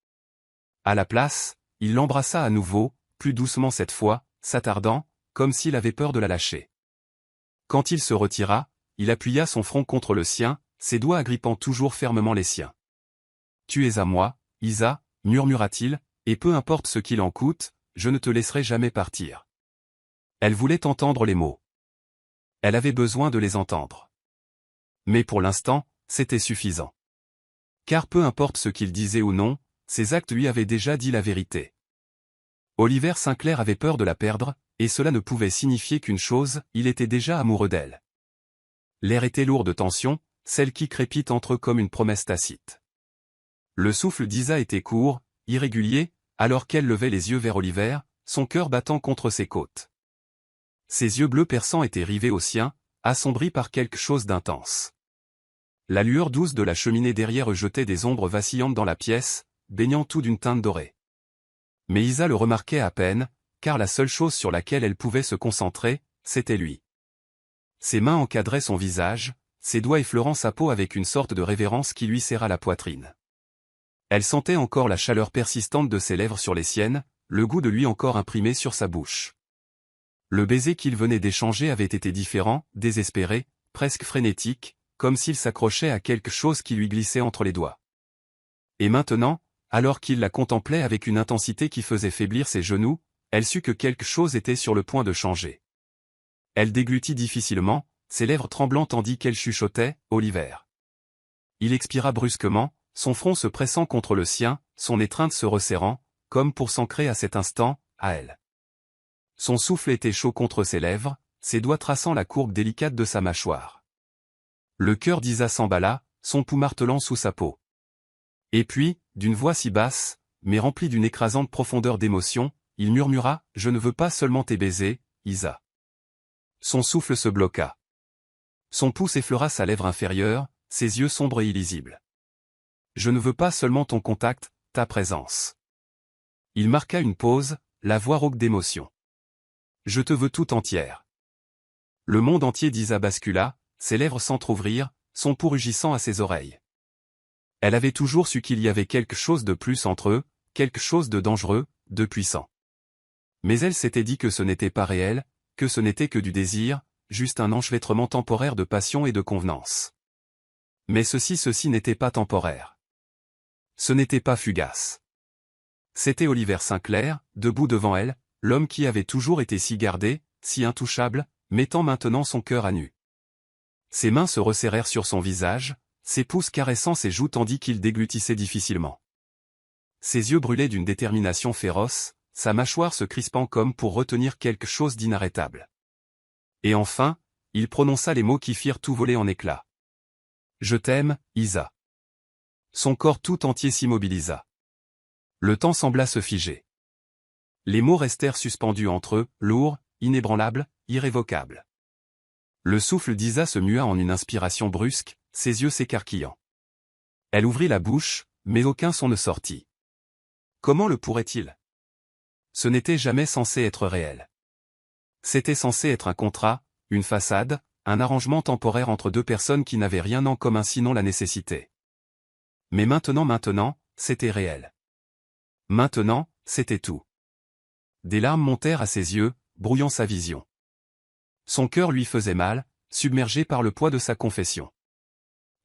À la place, il l'embrassa à nouveau, plus doucement cette fois, s'attardant, comme s'il avait peur de la lâcher. Quand il se retira, il appuya son front contre le sien, ses doigts agrippant toujours fermement les siens. « Tu es à moi, Isa » murmura-t-il, « et peu importe ce qu'il en coûte, je ne te laisserai jamais partir. » Elle voulait entendre les mots. Elle avait besoin de les entendre. Mais pour l'instant, c'était suffisant. Car peu importe ce qu'il disait ou non, ses actes lui avaient déjà dit la vérité. Oliver Sinclair avait peur de la perdre, et cela ne pouvait signifier qu'une chose, il était déjà amoureux d'elle. L'air était lourd de tension, celle qui crépite entre eux comme une promesse tacite. Le souffle d'Isa était court, irrégulier, alors qu'elle levait les yeux vers Oliver, son cœur battant contre ses côtes. Ses yeux bleus perçants étaient rivés aux siens, assombris par quelque chose d'intense. La lueur douce de la cheminée derrière eux jetait des ombres vacillantes dans la pièce, baignant tout d'une teinte dorée. Mais Isa le remarquait à peine, car la seule chose sur laquelle elle pouvait se concentrer, c'était lui. Ses mains encadraient son visage, ses doigts effleurant sa peau avec une sorte de révérence qui lui serra la poitrine. Elle sentait encore la chaleur persistante de ses lèvres sur les siennes, le goût de lui encore imprimé sur sa bouche. Le baiser qu'il venait d'échanger avait été différent, désespéré, presque frénétique, comme s'il s'accrochait à quelque chose qui lui glissait entre les doigts. Et maintenant, alors qu'il la contemplait avec une intensité qui faisait faiblir ses genoux, elle sut que quelque chose était sur le point de changer. Elle déglutit difficilement, ses lèvres tremblant tandis qu'elle chuchotait, « Oliver ». Il expira brusquement, son front se pressant contre le sien, son étreinte se resserrant, comme pour s'ancrer à cet instant, à elle. Son souffle était chaud contre ses lèvres, ses doigts traçant la courbe délicate de sa mâchoire. Le cœur d'Isa s'emballa, son pouls martelant sous sa peau. Et puis, d'une voix si basse, mais remplie d'une écrasante profondeur d'émotion, il murmura, « Je ne veux pas seulement tes baisers, Isa. » Son souffle se bloqua. Son pouce effleura sa lèvre inférieure, ses yeux sombres et illisibles. « Je ne veux pas seulement ton contact, ta présence. » Il marqua une pause, la voix rauque d'émotion. « Je te veux tout entière. » Le monde entier d'Isa bascula, ses lèvres s'entr'ouvrirent, son pouls rugissant à ses oreilles. Elle avait toujours su qu'il y avait quelque chose de plus entre eux, quelque chose de dangereux, de puissant. Mais elle s'était dit que ce n'était pas réel, que ce n'était que du désir, juste un enchevêtrement temporaire de passion et de convenance. Mais ceci n'était pas temporaire. Ce n'était pas fugace. C'était Oliver Sinclair, debout devant elle, l'homme qui avait toujours été si gardé, si intouchable, mettant maintenant son cœur à nu. Ses mains se resserrèrent sur son visage, ses pouces caressant ses joues tandis qu'il déglutissait difficilement. Ses yeux brûlaient d'une détermination féroce, sa mâchoire se crispant comme pour retenir quelque chose d'inarrêtable. Et enfin, il prononça les mots qui firent tout voler en éclats. « Je t'aime, Isa. » Son corps tout entier s'immobilisa. Le temps sembla se figer. Les mots restèrent suspendus entre eux, lourds, inébranlables, irrévocables. Le souffle d'Isa se mua en une inspiration brusque, ses yeux s'écarquillant. Elle ouvrit la bouche, mais aucun son ne sortit. Comment le pourrait-il? Ce n'était jamais censé être réel. C'était censé être un contrat, une façade, un arrangement temporaire entre deux personnes qui n'avaient rien en commun sinon la nécessité. Mais maintenant, c'était réel. Maintenant, c'était tout. Des larmes montèrent à ses yeux, brouillant sa vision. Son cœur lui faisait mal, submergé par le poids de sa confession.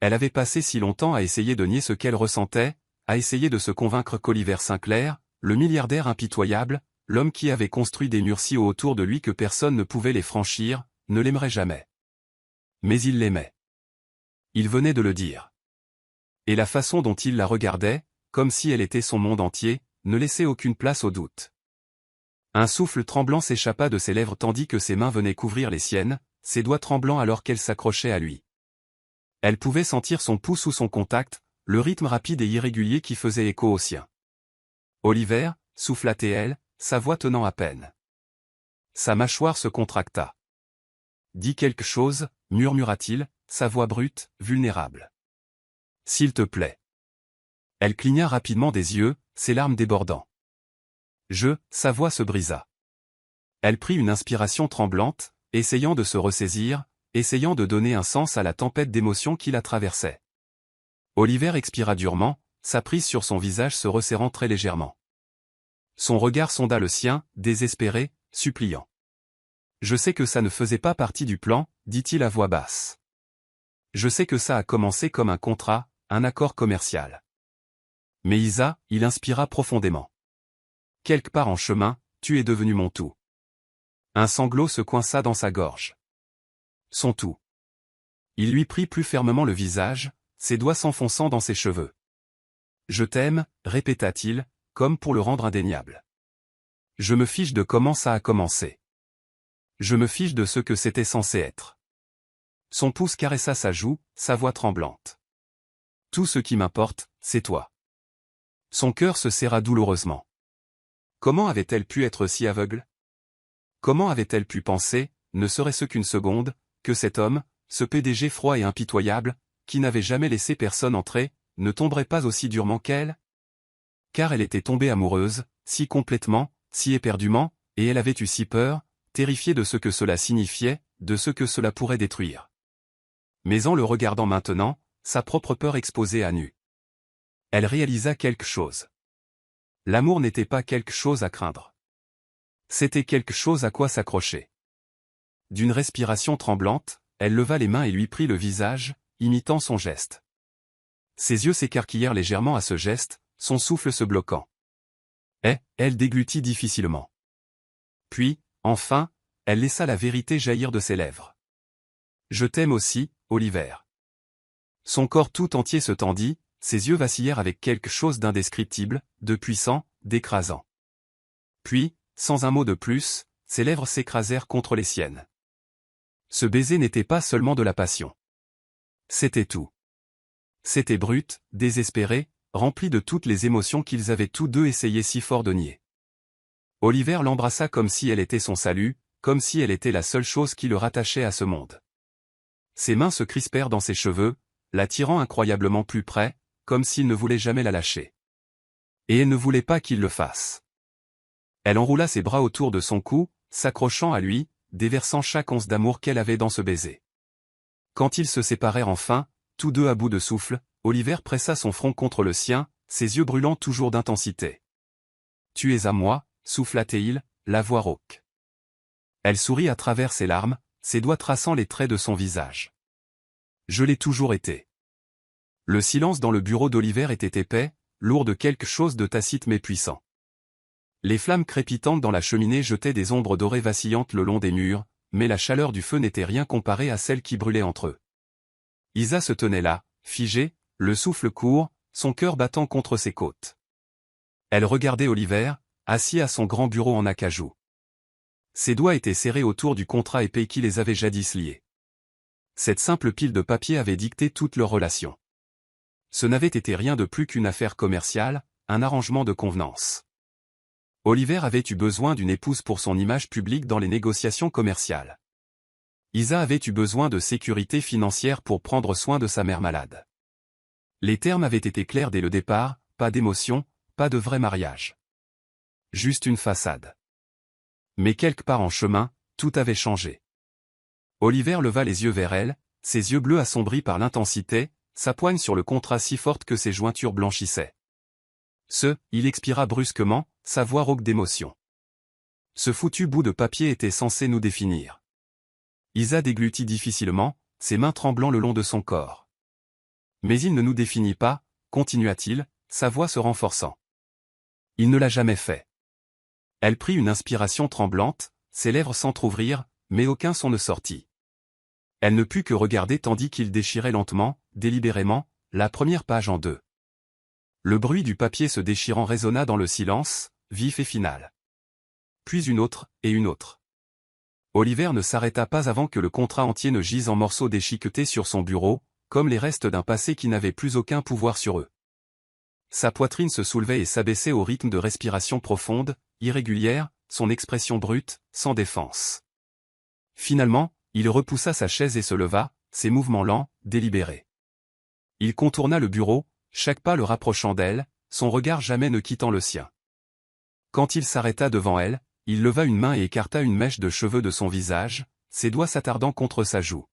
Elle avait passé si longtemps à essayer de nier ce qu'elle ressentait, à essayer de se convaincre qu'Oliver Sinclair, le milliardaire impitoyable, l'homme qui avait construit des murs si hauts autour de lui que personne ne pouvait les franchir, ne l'aimerait jamais. Mais il l'aimait. Il venait de le dire. Et la façon dont il la regardait, comme si elle était son monde entier, ne laissait aucune place au doute. Un souffle tremblant s'échappa de ses lèvres tandis que ses mains venaient couvrir les siennes, ses doigts tremblants alors qu'elle s'accrochait à lui. Elle pouvait sentir son pouls sous son contact, le rythme rapide et irrégulier qui faisait écho au sien. « Oliver » souffla-t-elle, sa voix tenant à peine. Sa mâchoire se contracta. « Dis quelque chose » murmura-t-il, sa voix brute, vulnérable. « S'il te plaît. » Elle cligna rapidement des yeux, ses larmes débordant. Sa voix se brisa. Elle prit une inspiration tremblante, essayant de se ressaisir, essayant de donner un sens à la tempête d'émotions qui la traversait. Oliver expira durement, sa prise sur son visage se resserrant très légèrement. Son regard sonda le sien, désespéré, suppliant. « Je sais que ça ne faisait pas partie du plan, » dit-il à voix basse. « Je sais que ça a commencé comme un contrat, un accord commercial. » Mais Isa, il inspira profondément. Quelque part en chemin, tu es devenu mon tout. Un sanglot se coinça dans sa gorge. Son tout. Il lui prit plus fermement le visage, ses doigts s'enfonçant dans ses cheveux. « Je t'aime » répéta-t-il, comme pour le rendre indéniable. « Je me fiche de comment ça a commencé. Je me fiche de ce que c'était censé être. » Son pouce caressa sa joue, sa voix tremblante. « Tout ce qui m'importe, c'est toi. » Son cœur se serra douloureusement. Comment avait-elle pu être si aveugle? Comment avait-elle pu penser, ne serait-ce qu'une seconde, que cet homme, ce PDG froid et impitoyable, qui n'avait jamais laissé personne entrer, ne tomberait pas aussi durement qu'elle? Car elle était tombée amoureuse, si complètement, si éperdument, et elle avait eu si peur, terrifiée de ce que cela signifiait, de ce que cela pourrait détruire. Mais en le regardant maintenant, sa propre peur exposée à nu. Elle réalisa quelque chose. L'amour n'était pas quelque chose à craindre. C'était quelque chose à quoi s'accrocher. D'une respiration tremblante, elle leva les mains et lui prit le visage, imitant son geste. Ses yeux s'écarquillèrent légèrement à ce geste, son souffle se bloquant. Elle déglutit difficilement. Puis, enfin, elle laissa la vérité jaillir de ses lèvres. Je t'aime aussi, Oliver. Son corps tout entier se tendit, ses yeux vacillèrent avec quelque chose d'indescriptible, de puissant, d'écrasant. Puis, sans un mot de plus, ses lèvres s'écrasèrent contre les siennes. Ce baiser n'était pas seulement de la passion. C'était tout. C'était brut, désespéré, rempli de toutes les émotions qu'ils avaient tous deux essayé si fort de nier. Oliver l'embrassa comme si elle était son salut, comme si elle était la seule chose qui le rattachait à ce monde. Ses mains se crispèrent dans ses cheveux, l'attirant incroyablement plus près, comme s'il ne voulait jamais la lâcher. Et elle ne voulait pas qu'il le fasse. Elle enroula ses bras autour de son cou, s'accrochant à lui, déversant chaque once d'amour qu'elle avait dans ce baiser. Quand ils se séparèrent enfin, tous deux à bout de souffle, Oliver pressa son front contre le sien, ses yeux brûlant toujours d'intensité. « Tu es à moi » souffla-t-il, la voix rauque. Elle sourit à travers ses larmes, ses doigts traçant les traits de son visage. « Je l'ai toujours été. » Le silence dans le bureau d'Oliver était épais, lourd de quelque chose de tacite mais puissant. Les flammes crépitantes dans la cheminée jetaient des ombres dorées vacillantes le long des murs, mais la chaleur du feu n'était rien comparée à celle qui brûlait entre eux. Isa se tenait là, figée, le souffle court, son cœur battant contre ses côtes. Elle regardait Oliver, assis à son grand bureau en acajou. Ses doigts étaient serrés autour du contrat épais qui les avait jadis liés. Cette simple pile de papier avait dicté toute leur relation. Ce n'avait été rien de plus qu'une affaire commerciale, un arrangement de convenance. Oliver avait eu besoin d'une épouse pour son image publique dans les négociations commerciales. Isa avait eu besoin de sécurité financière pour prendre soin de sa mère malade. Les termes avaient été clairs dès le départ, pas d'émotion, pas de vrai mariage. Juste une façade. Mais quelque part en chemin, tout avait changé. Oliver leva les yeux vers elle, ses yeux bleus assombris par l'intensité, sa poigne sur le contrat si forte que ses jointures blanchissaient. Il expira brusquement, sa voix rauque d'émotion. Ce foutu bout de papier était censé nous définir. Isa déglutit difficilement, ses mains tremblant le long de son corps. Mais il ne nous définit pas, continua-t-il, sa voix se renforçant. Il ne l'a jamais fait. Elle prit une inspiration tremblante, ses lèvres s'entr'ouvrirent, mais aucun son ne sortit. Elle ne put que regarder tandis qu'il déchirait lentement, délibérément, la première page en deux. Le bruit du papier se déchirant résonna dans le silence, vif et final. Puis une autre, et une autre. Oliver ne s'arrêta pas avant que le contrat entier ne gise en morceaux déchiquetés sur son bureau, comme les restes d'un passé qui n'avait plus aucun pouvoir sur eux. Sa poitrine se soulevait et s'abaissait au rythme de respiration profonde, irrégulière, son expression brute, sans défense. Finalement, il repoussa sa chaise et se leva, ses mouvements lents, délibérés. Il contourna le bureau, chaque pas le rapprochant d'elle, son regard jamais ne quittant le sien. Quand il s'arrêta devant elle, il leva une main et écarta une mèche de cheveux de son visage, ses doigts s'attardant contre sa joue.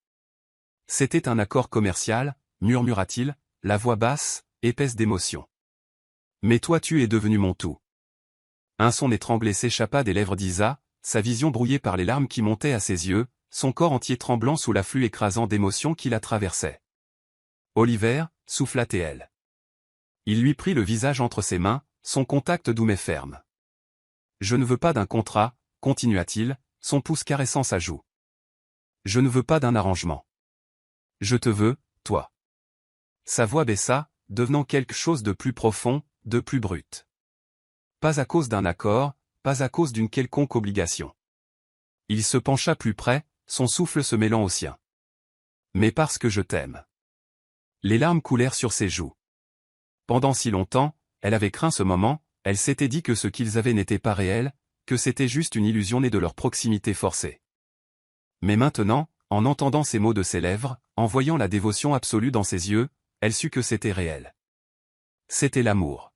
« C'était un accord commercial » murmura-t-il, la voix basse, épaisse d'émotion. « Mais toi tu es devenu mon tout. » Un son étranglé s'échappa des lèvres d'Isa, sa vision brouillée par les larmes qui montaient à ses yeux, son corps entier tremblant sous l'afflux écrasant d'émotions qui la traversaient. « Oliver » souffla-t-elle. Il lui prit le visage entre ses mains, son contact doux mais ferme. « Je ne veux pas d'un contrat » continua-t-il, son pouce caressant sa joue. « Je ne veux pas d'un arrangement. Je te veux, toi. » Sa voix baissa, devenant quelque chose de plus profond, de plus brut. Pas à cause d'un accord, pas à cause d'une quelconque obligation. Il se pencha plus près, son souffle se mêlant au sien. « Mais parce que je t'aime. » Les larmes coulèrent sur ses joues. Pendant si longtemps, elle avait craint ce moment, elle s'était dit que ce qu'ils avaient n'était pas réel, que c'était juste une illusion née de leur proximité forcée. Mais maintenant, en entendant ces mots de ses lèvres, en voyant la dévotion absolue dans ses yeux, elle sut que c'était réel. C'était l'amour.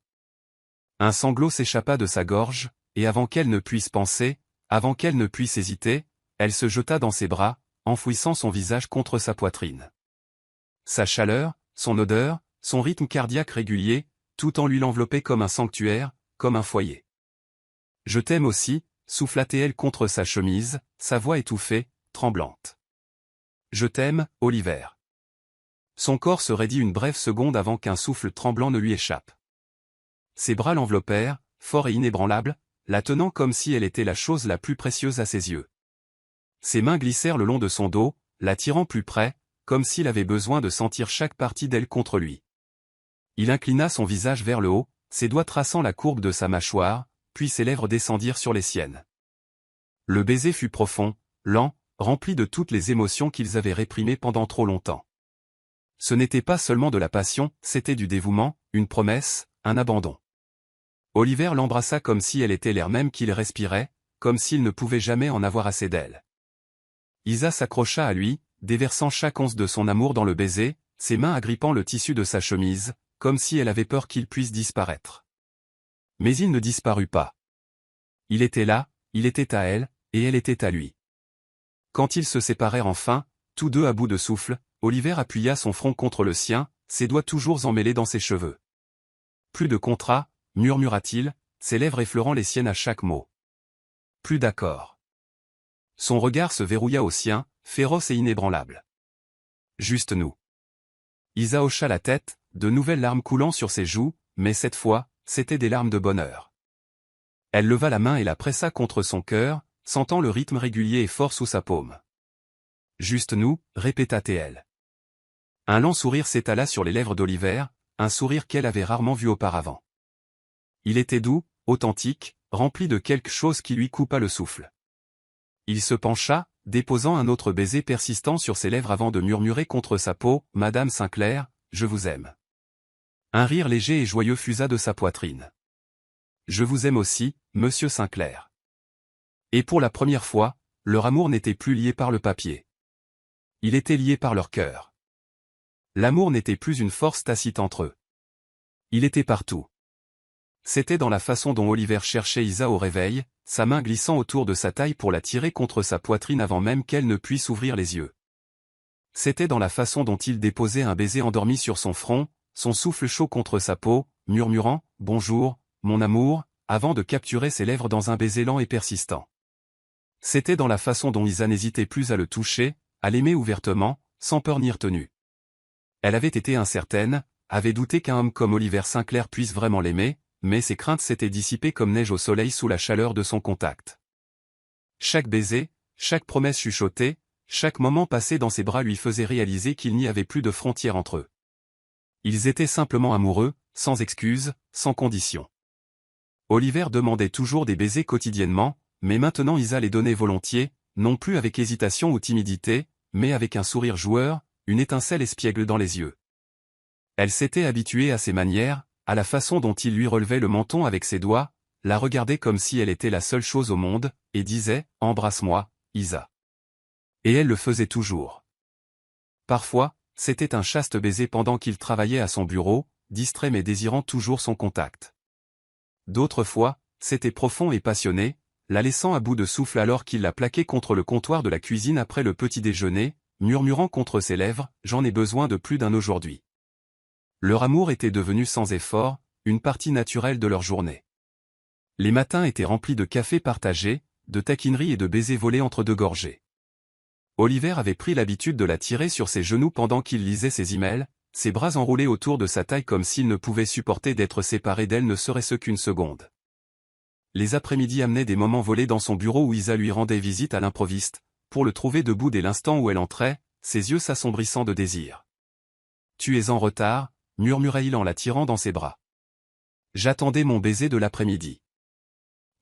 Un sanglot s'échappa de sa gorge, et avant qu'elle ne puisse penser, avant qu'elle ne puisse hésiter, elle se jeta dans ses bras, enfouissant son visage contre sa poitrine. Sa chaleur, son odeur, son rythme cardiaque régulier, tout en lui l'enveloppait comme un sanctuaire, comme un foyer. « Je t'aime aussi » souffla-t-elle contre sa chemise, sa voix étouffée, tremblante. « Je t'aime, Oliver. » Son corps se raidit une brève seconde avant qu'un souffle tremblant ne lui échappe. Ses bras l'enveloppèrent, forts et inébranlables, la tenant comme si elle était la chose la plus précieuse à ses yeux. Ses mains glissèrent le long de son dos, l'attirant plus près, comme s'il avait besoin de sentir chaque partie d'elle contre lui. Il inclina son visage vers le haut, ses doigts traçant la courbe de sa mâchoire, puis ses lèvres descendirent sur les siennes. Le baiser fut profond, lent, rempli de toutes les émotions qu'ils avaient réprimées pendant trop longtemps. Ce n'était pas seulement de la passion, c'était du dévouement, une promesse, un abandon. Oliver l'embrassa comme si elle était l'air même qu'il respirait, comme s'il ne pouvait jamais en avoir assez d'elle. Isa s'accrocha à lui, déversant chaque once de son amour dans le baiser, ses mains agrippant le tissu de sa chemise, comme si elle avait peur qu'il puisse disparaître. Mais il ne disparut pas. Il était là, il était à elle, et elle était à lui. Quand ils se séparèrent enfin, tous deux à bout de souffle, Oliver appuya son front contre le sien, ses doigts toujours emmêlés dans ses cheveux. Plus de contrat, murmura-t-il, ses lèvres effleurant les siennes à chaque mot. Plus d'accord. Son regard se verrouilla au sien, féroce et inébranlable. Juste nous. Isa hocha la tête, de nouvelles larmes coulant sur ses joues, mais cette fois, c'étaient des larmes de bonheur. Elle leva la main et la pressa contre son cœur, sentant le rythme régulier et fort sous sa paume. Juste nous, répéta-t-elle. Un lent sourire s'étala sur les lèvres d'Oliver, un sourire qu'elle avait rarement vu auparavant. Il était doux, authentique, rempli de quelque chose qui lui coupa le souffle. Il se pencha, déposant un autre baiser persistant sur ses lèvres avant de murmurer contre sa peau, « Madame Sinclair, je vous aime. » Un rire léger et joyeux fusa de sa poitrine. « Je vous aime aussi, Monsieur Sinclair. » Et pour la première fois, leur amour n'était plus lié par le papier. Il était lié par leur cœur. L'amour n'était plus une force tacite entre eux. Il était partout. C'était dans la façon dont Oliver cherchait Isa au réveil, sa main glissant autour de sa taille pour la tirer contre sa poitrine avant même qu'elle ne puisse ouvrir les yeux. C'était dans la façon dont il déposait un baiser endormi sur son front, son souffle chaud contre sa peau, murmurant « Bonjour, mon amour », avant de capturer ses lèvres dans un baiser lent et persistant. C'était dans la façon dont Isa n'hésitait plus à le toucher, à l'aimer ouvertement, sans peur ni retenue. Elle avait été incertaine, avait douté qu'un homme comme Oliver Sinclair puisse vraiment l'aimer, mais ses craintes s'étaient dissipées comme neige au soleil sous la chaleur de son contact. Chaque baiser, chaque promesse chuchotée, chaque moment passé dans ses bras lui faisait réaliser qu'il n'y avait plus de frontières entre eux. Ils étaient simplement amoureux, sans excuses, sans conditions. Oliver demandait toujours des baisers quotidiennement, mais maintenant Isa les donnait volontiers, non plus avec hésitation ou timidité, mais avec un sourire joueur, une étincelle espiègle dans les yeux. Elle s'était habituée à ses manières, à la façon dont il lui relevait le menton avec ses doigts, la regardait comme si elle était la seule chose au monde, et disait « Embrasse-moi, Isa ». Et elle le faisait toujours. Parfois, c'était un chaste baiser pendant qu'il travaillait à son bureau, distrait mais désirant toujours son contact. D'autres fois, c'était profond et passionné, la laissant à bout de souffle alors qu'il la plaquait contre le comptoir de la cuisine après le petit déjeuner, murmurant contre ses lèvres « J'en ai besoin de plus d'un aujourd'hui ». Leur amour était devenu sans effort, une partie naturelle de leur journée. Les matins étaient remplis de café partagé, de taquineries et de baisers volés entre deux gorgées. Oliver avait pris l'habitude de la tirer sur ses genoux pendant qu'il lisait ses emails, ses bras enroulés autour de sa taille comme s'il ne pouvait supporter d'être séparé d'elle ne serait-ce qu'une seconde. Les après-midi amenaient des moments volés dans son bureau où Isa lui rendait visite à l'improviste, pour le trouver debout dès l'instant où elle entrait, ses yeux s'assombrissant de désir. « Tu es en retard », murmura-t-il en la tirant dans ses bras. « J'attendais mon baiser de l'après-midi. »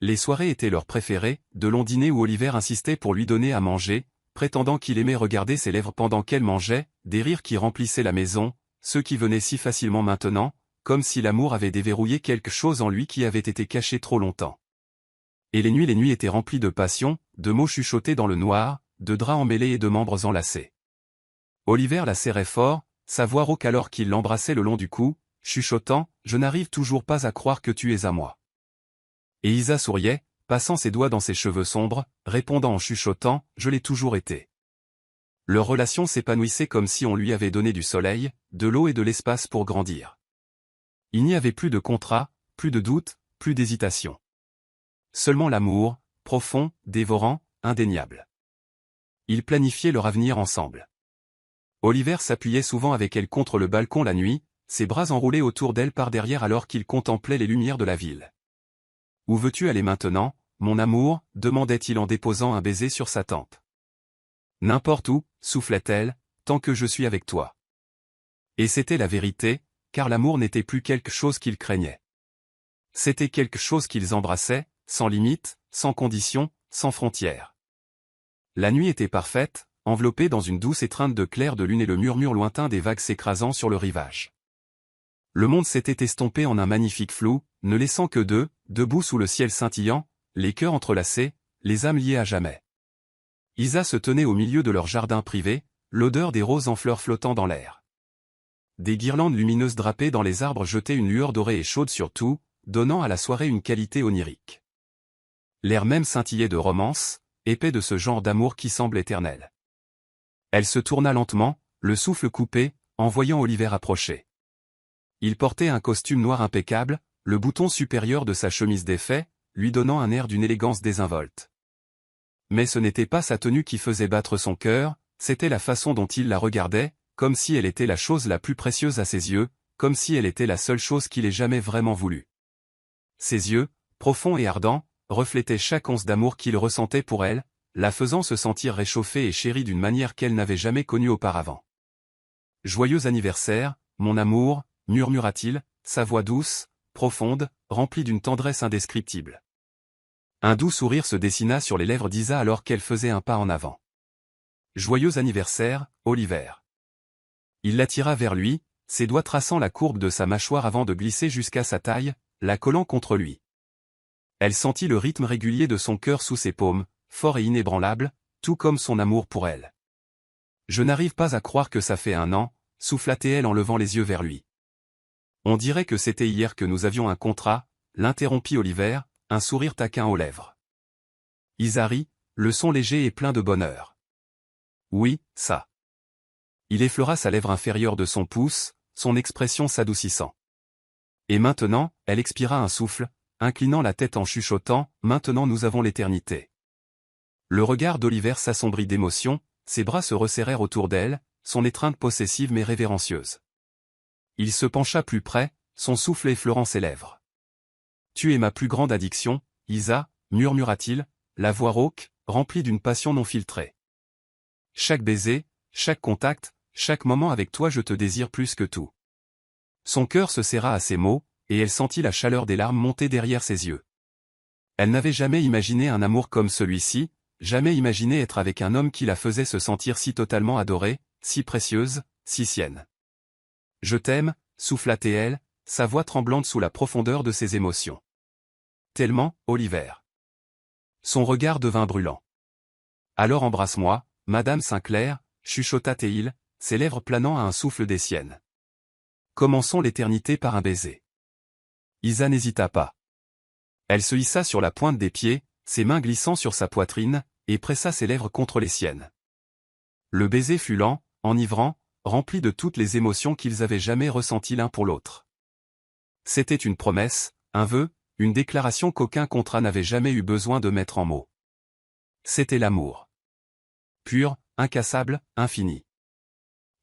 Les soirées étaient leurs préférées, de longs dîners où Oliver insistait pour lui donner à manger, prétendant qu'il aimait regarder ses lèvres pendant qu'elle mangeait, des rires qui remplissaient la maison, ceux qui venaient si facilement maintenant, comme si l'amour avait déverrouillé quelque chose en lui qui avait été caché trop longtemps. Et les nuits étaient remplies de passion, de mots chuchotés dans le noir, de draps emmêlés et de membres enlacés. Oliver la serrait fort, sa voix rauque alors qu'il l'embrassait le long du cou, chuchotant « Je n'arrive toujours pas à croire que tu es à moi. » Et Isa souriait, passant ses doigts dans ses cheveux sombres, répondant en chuchotant « Je l'ai toujours été. » Leur relation s'épanouissait comme si on lui avait donné du soleil, de l'eau et de l'espace pour grandir. Il n'y avait plus de contrat, plus de doute, plus d'hésitation. Seulement l'amour, profond, dévorant, indéniable. Ils planifiaient leur avenir ensemble. Oliver s'appuyait souvent avec elle contre le balcon la nuit, ses bras enroulés autour d'elle par derrière alors qu'il contemplait les lumières de la ville. « Où veux-tu aller maintenant, mon amour » demandait-il en déposant un baiser sur sa tempe. N'importe où, soufflait-elle, tant que je suis avec toi. Et c'était la vérité, car l'amour n'était plus quelque chose qu'ils craignaient. C'était quelque chose qu'ils embrassaient, sans limite, sans condition, sans frontières. La nuit était parfaite, enveloppée dans une douce étreinte de clair de lune et le murmure lointain des vagues s'écrasant sur le rivage. Le monde s'était estompé en un magnifique flou, ne laissant que deux, debout sous le ciel scintillant, les cœurs entrelacés, les âmes liées à jamais. Isa se tenait au milieu de leur jardin privé, l'odeur des roses en fleurs flottant dans l'air. Des guirlandes lumineuses drapées dans les arbres jetaient une lueur dorée et chaude sur tout, donnant à la soirée une qualité onirique. L'air même scintillait de romance, épais de ce genre d'amour qui semble éternel. Elle se tourna lentement, le souffle coupé, en voyant Oliver approcher. Il portait un costume noir impeccable, le bouton supérieur de sa chemise défait, lui donnant un air d'une élégance désinvolte. Mais ce n'était pas sa tenue qui faisait battre son cœur, c'était la façon dont il la regardait, comme si elle était la chose la plus précieuse à ses yeux, comme si elle était la seule chose qu'il ait jamais vraiment voulu. Ses yeux, profonds et ardents, reflétaient chaque once d'amour qu'il ressentait pour elle, la faisant se sentir réchauffée et chérie d'une manière qu'elle n'avait jamais connue auparavant. « Joyeux anniversaire, mon amour », murmura-t-il, sa voix douce, profonde, remplie d'une tendresse indescriptible. Un doux sourire se dessina sur les lèvres d'Isa alors qu'elle faisait un pas en avant. « Joyeux anniversaire, Oliver ». Il l'attira vers lui, ses doigts traçant la courbe de sa mâchoire avant de glisser jusqu'à sa taille, la collant contre lui. Elle sentit le rythme régulier de son cœur sous ses paumes, fort et inébranlable, tout comme son amour pour elle. « Je n'arrive pas à croire que ça fait 1 an, souffla-t-elle en levant les yeux vers lui. On dirait que c'était hier que nous avions un contrat, l'interrompit Oliver, un sourire taquin aux lèvres. Isa rit, le son léger et plein de bonheur. Oui, ça. Il effleura sa lèvre inférieure de son pouce, son expression s'adoucissant. Et maintenant, elle expira un souffle, inclinant la tête en chuchotant, maintenant nous avons l'éternité. Le regard d'Oliver s'assombrit d'émotion, ses bras se resserrèrent autour d'elle, son étreinte possessive mais révérencieuse. Il se pencha plus près, son souffle effleurant ses lèvres. « Tu es ma plus grande addiction, Isa », murmura-t-il, la voix rauque, remplie d'une passion non filtrée. Chaque baiser, chaque contact, chaque moment avec toi je te désire plus que tout. Son cœur se serra à ces mots, et elle sentit la chaleur des larmes monter derrière ses yeux. Elle n'avait jamais imaginé un amour comme celui-ci, jamais imaginé être avec un homme qui la faisait se sentir si totalement adorée, si précieuse, si sienne. « Je t'aime », souffla-t-elle, sa voix tremblante sous la profondeur de ses émotions. « Tellement, Oliver. » Son regard devint brûlant. « Alors embrasse-moi, Madame Sinclair », chuchota-t-il, ses lèvres planant à un souffle des siennes. « Commençons l'éternité par un baiser. » Isa n'hésita pas. Elle se hissa sur la pointe des pieds, ses mains glissant sur sa poitrine, et pressa ses lèvres contre les siennes. Le baiser fut lent, enivrant, rempli de toutes les émotions qu'ils avaient jamais ressenties l'un pour l'autre. C'était une promesse, un vœu, une déclaration qu'aucun contrat n'avait jamais eu besoin de mettre en mots. C'était l'amour. Pur, incassable, infini.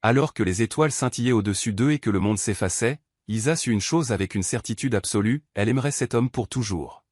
Alors que les étoiles scintillaient au-dessus d'eux et que le monde s'effaçait, Isa sut une chose avec une certitude absolue, elle aimerait cet homme pour toujours.